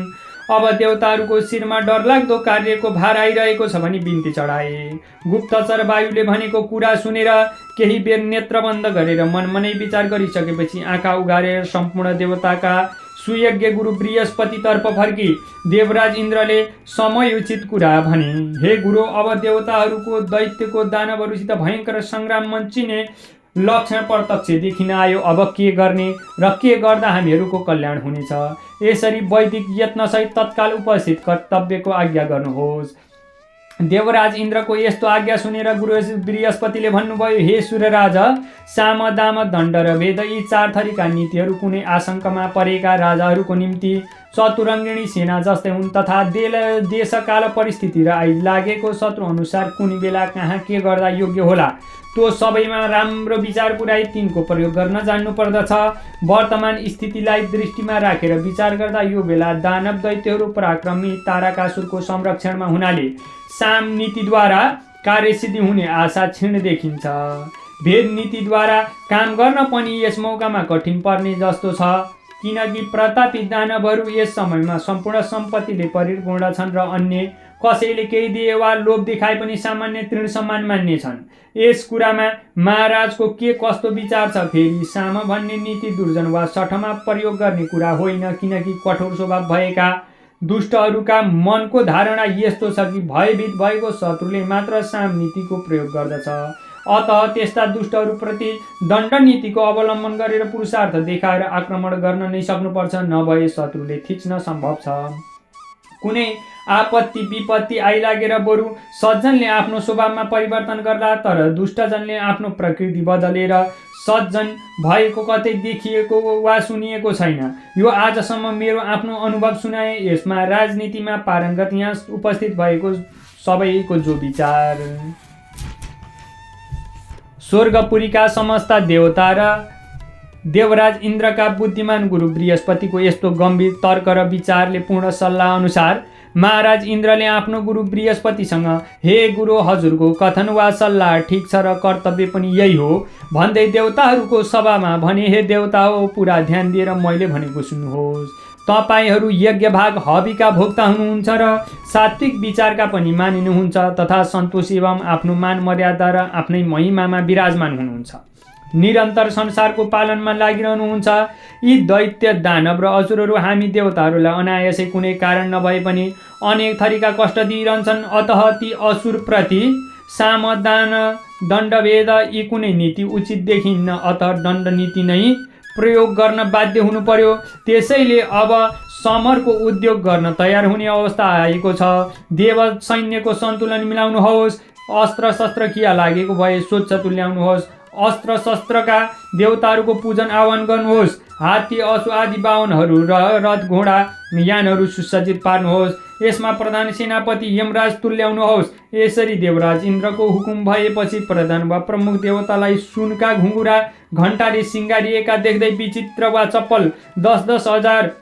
Speaker 1: अब देवताहरूको शिरमा डरलाग्दो कार्यको भार आइरहेको छ भनी बिन्ती चढाए। गुप्तचर वायुले भनेको कुरा सुनेर केही बेर नेत्र बन्द गरेर मनमनै विचार गरिसकेपछि आँखा उघारेर सम्पूर्ण देवताका सुयज्ञ गुरु बृहस्पतितर्फ फर्की देवराज इन्द्रले समयोचित कुरा भने, हे गुरु, अब देवताहरूको दैत्यको दानवहरूसित भयङ्कर सङ्ग्राम मञ्चिने लक्षण प्रत्यक्ष देखिन आयो। अब के गर्ने र के गर्दा हामीहरूको कल्याण हुनेछ? यसरी वैदिक यत्नसहित तत्काल उपस्थित कर्तव्यको आज्ञा गर्नुहोस्। देवराज इन्द्रको यस्तो आज्ञा सुनेर गुरु बृहस्पतिले भन्नुभयो, हे सूर्यराज, साम दाम दण्ड र वेद यी 4 थरीका नीतिहरू कुनै आशंकामा परेका राजाहरूको निम्ति चतुरङ्गिणी सेना जस्तै हुन् तथा देशकाल परिस्थिति र आइलागेको शत्रु अनुसार कुन बेला कहाँ के गर्दा योग्य होला त्यो सबैमा राम्रो विचार पुर्याई तिनको प्रयोग गर्न जान्नुपर्दछ। वर्तमान स्थितिलाई दृष्टिमा राखेर विचार गर्दा यो बेला दानव दैत्यहरू पराक्रमी तारकासुरको संरक्षणमा हुनाले साम नीतिद्वारा कार्यसिद्धि हुने आशा क्षीण देखिन्छ। भेद नीतिद्वारा काम गर्न पनि यस मौकामा कठिन पर्ने जस्तो छ, किनकि प्रतापी दानवहरू यस समयमा सम्पूर्ण सम्पत्तिले परिपूर्ण छन् र अन्य कसैले केही दिए वा लोभ देखाए पनि सामान्य तृण सम्मान मान्नेछन्। यस कुरामा महाराजको के कस्तो विचार छ? फेरि साम भन्ने नीति दुर्जन वा सठमा प्रयोग गर्ने कुरा होइन, किनकि कठोर स्वभाव भएका दुष्टहरूका मनको धारणा यस्तो छ कि भयभीत भएको शत्रुले मात्र साम नीतिको प्रयोग गर्दछ। अतः त्यस्ता दुष्टहरूप्रति दण्ड नीतिको अवलम्बन गरेर पुरुषार्थ देखाएर आक्रमण गर्न नै सक्नुपर्छ, नभए शत्रुले थिच्न सम्भव छ। कुनै आपत्ति विपत्ति आइलागेर बरु सज्जनले आफ्नो स्वभावमा परिवर्तन गर्दा, तर दुष्टजनले आफ्नो प्रकृति बदलेर सज्जन भएको कतै देखिएको वा सुनिएको छैन। यो आजसम्म मेरो आफ्नो अनुभव सुनाए। यसमा राजनीतिमा पारङ्गत यहाँ उपस्थित भएको सबैको जो विचार। स्वर्गपुरीका समस्त देवता र देवराज इन्द्रका बुद्धिमान गुरु बृहस्पतिको यस्तो गम्भीर तर्क र विचारले पूर्ण सल्लाह अनुसार महाराज इन्द्रले आफ्नो गुरु बृहस्पतिसँग, हे गुरु, हजुरको कथन वा सल्लाह ठिक छ र कर्तव्य पनि यही हो भन्दै देवताहरूको सभामा भने, हे देवता हो, पुरा ध्यान दिएर मैले भनेको सुन्नुहोस्। तपाईहरू यज्ञ भाग हविका भोक्ता हुनुहुन्छ र सात्विक विचारका पनि मानिनुहुन्छ तथा सन्तोष एवं आफ्नो मान मर्यादा र आफ्नै महिमामा विराजमान हुनुहुन्छ। निरन्तर संसारको पालनमा लागिरहनुहुन्छ। यी दैत्य दानव र असुरहरू हामी देवताहरूलाई अनायासै कुनै कारण नभए पनि अनेक थरीका कष्ट दिइरहन्छन्। अतः ती असुरप्रति साम दान दण्डभेद यी कुनै नीति उचित देखिन्न। अतः दण्ड नीति नै प्रयोग गर्न बाध्य हुनु पर्यो। त्यसैले अब समरको उद्योग गर्न तयार हुने अवस्था आएको छ। देव सैन्यको सन्तुलन मिलाउनुहोस्। अस्त्र शस्त्र किया लागेको भए स्वच्छ तुल्याउनुहोस्। अस्त्र शस्त्रका देवताहरूको पूजन आह्वान गर्नुहोस्। हात्ती अश्व आदि बाहनहरू र रथ घोडा यानहरू सुसज्जित पार्नुहोस्। यसमा प्रधान सेनापति यमराज तुल्याउनुहोस्। यसरी देवराज इन्द्रको हुकुम भएपछि प्रधान वा प्रमुख देवतालाई सुनका घुङ्गुरा घण्टाले सिँगारिएका देख्दै विचित्र वा चप्पल 10-10 हजार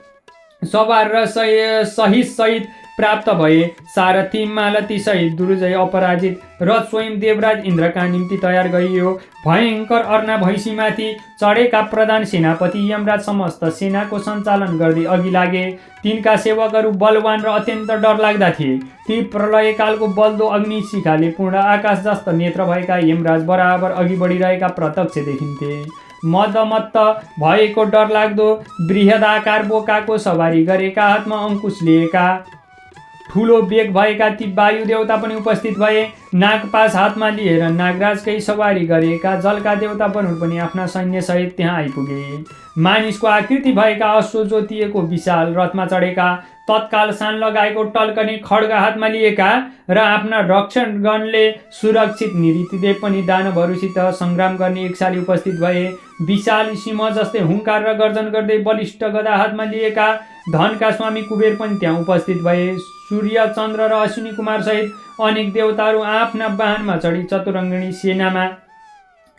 Speaker 1: सवार र सहित प्राप्त भए। सारथी मालती सहित दुर्जय अपराजित रथ स्वयं देवराज इन्द्रका निम्ति तयार गरियो। भयङ्कर अर्ना भैँसीमाथि चढेका प्रधान सेनापति यमराज समस्त सेनाको सञ्चालन गर्दै अघि लागे। तिनका सेवकहरू बलवान र अत्यन्त डरलाग्दा थिए। ती प्रलयकालको बल्दो अग्नि शिखाले पूर्ण आकाश जस्ता नेत्र भएका यमराज बराबर अघि बढिरहेका प्रत्यक्ष देखिन्थे। मदमत्त भएको डरलाग्दो बृहदाकार बोकाको सवारी गरेका, हातमा अङ्कुश लिएका, ठुलो बेग भएका ती वायु देवता पनि उपस्थित भए। नागपास हातमा लिएर नागराजकै सवारी गरेका जलका देवता पनि आफ्ना सैन्यसहित त्यहाँ आइपुगे। मानिसको आकृति भएका अश्व जोतिएको विशाल रथमा चढेका, तत्काल सान लगाएको टल्कने खड्ग हातमा लिएका र आफ्ना रक्षणगणले सुरक्षित निरीतिदेव पनि दानवहरूसित सङ्ग्राम गर्ने एकसाली उपस्थित भए। विशाल सिंह जस्तै हुङ्कार र गर्जन गर्दै बलिष्ठ गदा हातमा लिएका धनका स्वामी कुबेर पनि त्यहाँ उपस्थित भए। सूर्य चन्द्र र अश्विनी कुमार सहित अनेक देवताहरू आफ्ना वाहनमा चढी चतुरङ्गिणी सेनामा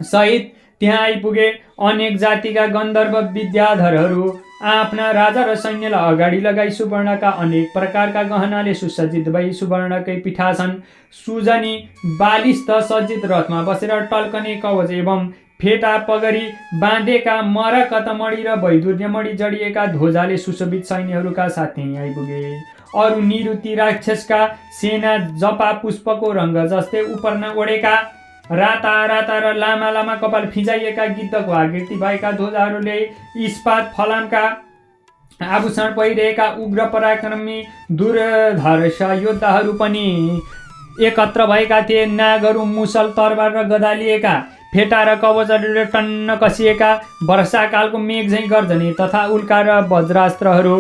Speaker 1: सहित त्यहाँ आइपुगे। अनेक जातिका गन्धर्व विद्याधरहरू आफ्ना राजा र सैन्यलाई अगाडि लगाई सुवर्णका अनेक प्रकारका गहनाले सुसज्जित भई सुवर्णकै पीठासन सुजनी बालिस्थ सज्जित रथमा बसेर टल्कने कवच एवं फेटा पगरी बाँधेका मरकतमणि र वैदुर्यमणि जडिएका ध्वजाले सुशोभित सैन्यहरूका साथ त्यहीँ आइपुगे। अरू निरुति राक्षसका सेना जपा पुष्पको रङ्ग जस्तै उपरना ओढेका, राता राता र लामा लामा कपाल फिजाइएका गिद्धको आकृति भएका ध्वजाहरूले इस्पात फलामका आभूषण पहिरेका उग्र पराक्रमी दुर्धर्ष योद्धाहरू पनि एकत्र भएका थिए। नागहरू मुसल तरबार र गदा लिएका, फेटा र कवचहरूले टन्न कसिएका, वर्षाकालको मेघ झैँ गर्जने तथा उल्का र वज्रास्त्रहरू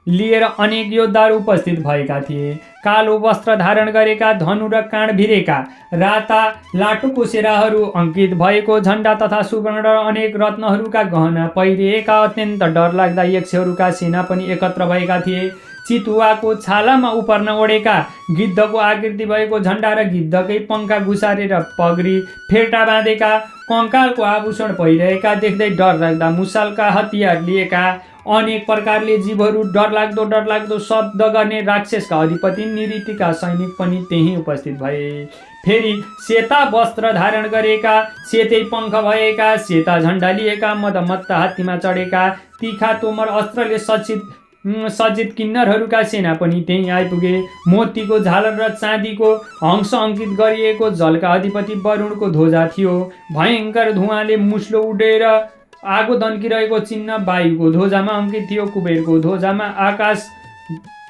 Speaker 1: लिएर अनेक योद्धाहरू उपस्थित भएका थिए। कालो वस्त्र धारण गरेका, धनु र काँड भिरेका, राता लाटोको सेराहरू अङ्कित भएको झण्डा तथा सुवर्ण र अनेक रत्नहरूका गहना पहिरिएका अत्यन्त डरलाग्दा यक्षहरूका सेना पनि एकत्र भएका थिए। चितुवाको छालामा उपर्न ओढेका, गिद्धको आकृति भएको झण्डा र गिद्धकै पङ्खा घुसारेर पगडी फेर्टा बाँधेका, कङ्कालको आभूषण पहिरहेका, देख्दै डरलाग्दा मुसालका हतियार लिएका, अनेक प्रकारले जीवहरू डरलाग्दो शब्द गर्ने राक्षसका अधिपति निऋतिका सैनिक पनि त्यहीँ उपस्थित भए। फेरि सेता वस्त्र धारण गरेका, सेतै पङ्ख भएका, सेता झण्डा लिएका, मदमत्त हात्तीमा चढेका, तिखा तोमर अस्त्रले सज्जित किन्नरहरूका सेना पनि त्यहीँ आइपुगे। मोतीको झालर र चाँदीको हंस अङ्कित गरिएको जलका अधिपति वरुणको ध्वजा थियो। भयङ्कर धुवाँले मुस्लो उडेर आगो दन्किरहेको चिन्ह वायुको ध्वजामा अङ्कित थियो। कुबेरको ध्वजामा आकाश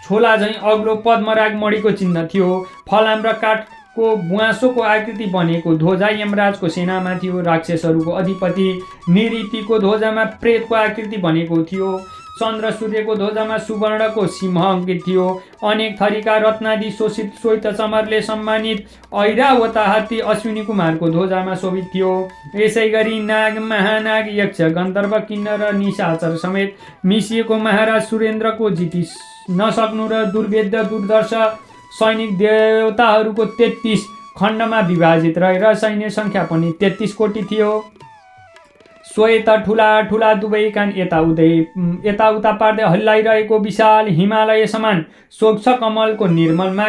Speaker 1: छोला झैँ अग्लो पद्मराग मणिको चिन्ह थियो। फलाम र काठको बुवासोको आकृति बनेको ध्वजा यमराजको सेनामा थियो। राक्षसहरूको अधिपति निऋतिको ध्वजामा प्रेतको आकृति बनेको थियो। चन्द्र सूर्यको ध्वजामा सुवर्णको सिंह अङ्कित थियो। अनेक थरीका रत्नादि शोषित श्वेत चमरले सम्मानित ऐरावत हात्ती अश्विनी कुमारको ध्वजामा शोभित थियो। यसै गरी नाग, महानाग, यक्ष, गन्धर्व, किन्नर र निशाचर समेत मिसिएको महाराज सुरेन्द्रको जिति नसक्नु र दुर्वेद्य दुर्दर्श सैनिक देवताहरूको 33 खण्डमा विभाजित रहेर सैन्य सङ्ख्या पनि 33 कोटी थियो। श्वेत ठुला दुवै कान यताउता पार्दै हल्लाइरहेको विशाल हिमालय समान स्वच्छ कमलको निर्मलमा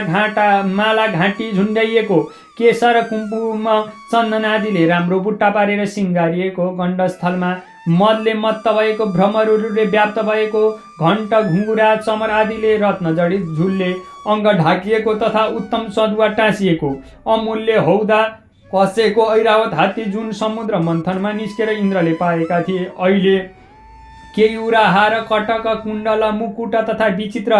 Speaker 1: माला घाँटी झुन्ड्याइएको, केशर कुम्कुम चन्दन आदिले राम्रो बुट्टा पारेर सिङ्गारिएको, गण्डस्थलमा मदले मत्त भएको, भ्रमरहरूले व्याप्त भएको, घण्ट घुङ्गुरा चमर आदिले रत्न जडित झुलले अङ्ग ढाकिएको तथा उत्तम सदुवा टाँसिएको, अमूल्य हौदा कसेको ऐरावत हात्ती जुन समुद्र मन्थनमा निस्केर इन्द्रले पाएका थिए, अहिले केयुरा, हार, कटक, कुण्डल, मुकुट तथा विचित्र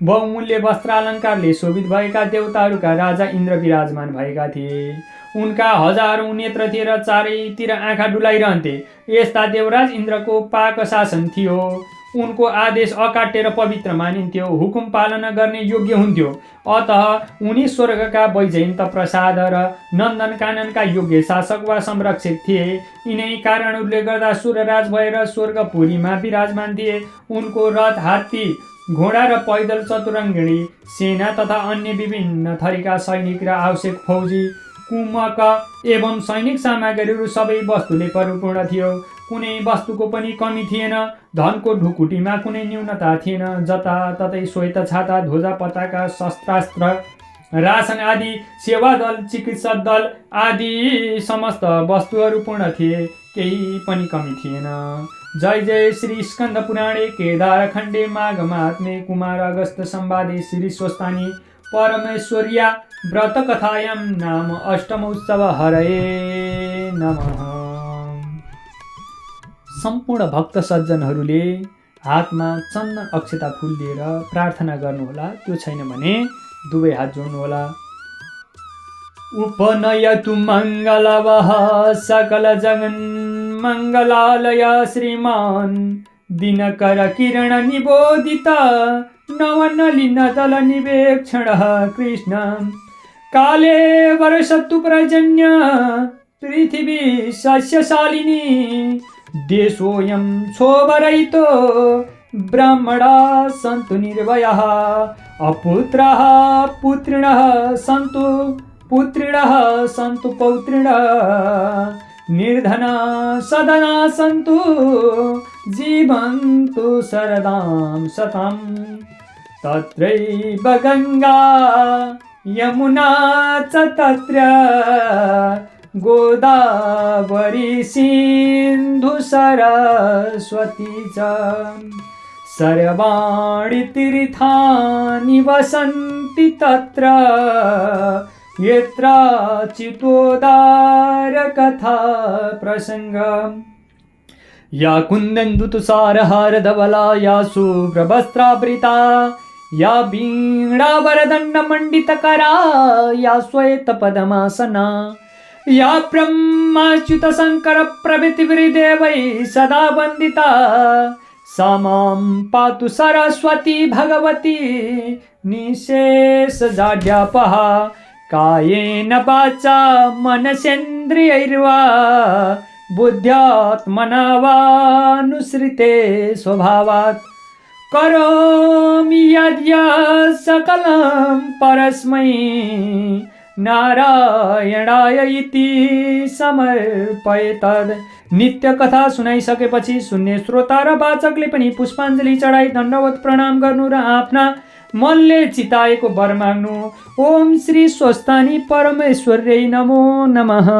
Speaker 1: बहुमूल्य वस्त्रालङ्कारले शोभित भएका देवताहरूका राजा इन्द्र विराजमान भएका थिए। उनका हजारौं नेत्र थिए र चारैतिर आँखा डुलाइरहन्थे। यस्ता देवराज इन्द्रको पाक शासन थियो। उनको आदेश अकाट्य र पवित्र मानिन्थ्यो, हुकुम पालना गर्ने योग्य हुन्थ्यो। अतः उनी स्वर्गका वैजयन्त प्रसाद र नन्दन काननका योग्य शासक वा संरक्षक थिए। यिनै कारणहरूले गर्दा सुरराज भएर स्वर्गपुरीमा विराजमान थिए। उनको रथ, हात्ती, घोडा र पैदल चतुरङ्गिणी सेना तथा अन्य विभिन्न थरीका सैनिक र आवश्यक फौजी कुमक एवं सैनिक सामग्रीहरू सबै वस्तुले परिपूर्ण थियो। कुनै वस्तुको पनि कमी थिएन। धनको ढुकुटीमा कुनै न्यूनता थिएन। जताततै श्वेत छाता, ध्वजा, पताका, शस्त्रास्त्र, राशन आदि, सेवा दल, चिकित्सक दल आदि समस्त वस्तुहरू पूर्ण थिए। केही पनि कमी थिएन। जय जय श्री स्कन्द पुराणे केदार खण्डे माघ महात्म्ये कुमार अगस्त संवादे श्री स्वस्तानी परमेश्वर्या व्रत कथायां नाम अष्टमोत्सव हरये नमः। सम्पूर्ण भक्त सज्जनहरूले हातमा चन्दन अक्षता फुल लिएर प्रार्थना गर्नुहोला। त्यो छैन भने दुवै हात जोड्नुहोला। उपनयतु मङ्गलवः सकल जगन् मङ्गलालय श्रीमान् दिनकर किरण निबोधित नवनलिन दल निवेक्षणः कृष्ण काले वर्षतु पर्जन्य पृथिवी सस्यशालिनी देशोऽयं क्षोभरहितो ब्राह्मणाः सन्तु निर्भयाः अपुत्राः पुत्रिणः सन्तु पुत्रिणः सन्तु पौत्रिणः निर्धनाः सदनाः सन्तु जीवन्तु शरदां शतं तत्रैव गङ्गा यमुना च तत्र गोदावरी सिन्धु सरस्वती च सर्वाणि तीर्थानि वसन्ति तत्र यत्र चितोदार कथा प्रसंग या कुंदन तुषारहार धवला या शुभ्रवस्त्रावृता या वीणा वरदंड मंडित करा या श्वेत पद्मासना या ब्रह्माच्युत शंकर प्रभृति देवै सदा वंदिता समं पातु सरस्वती भगवती निशेषजाड्यापः कायेन वाचा मनसेन्द्रियैर्वा बुद्ध्यात्मना वानुसृते स्वभावात् करोमि यद्यत् सकलं परस्मै नारायणाय इति समर्पयेतद्। नित्य कथा सुनाइसकेपछि सुन्ने श्रोता र वाचकले पनि पुष्पाञ्जलि चढाई दण्डवत प्रणाम गर्नु र आफ्ना मनले चिताएको वर माग्नु। ओम श्री स्वस्थानी परमेश्वर्यै नमो नमः।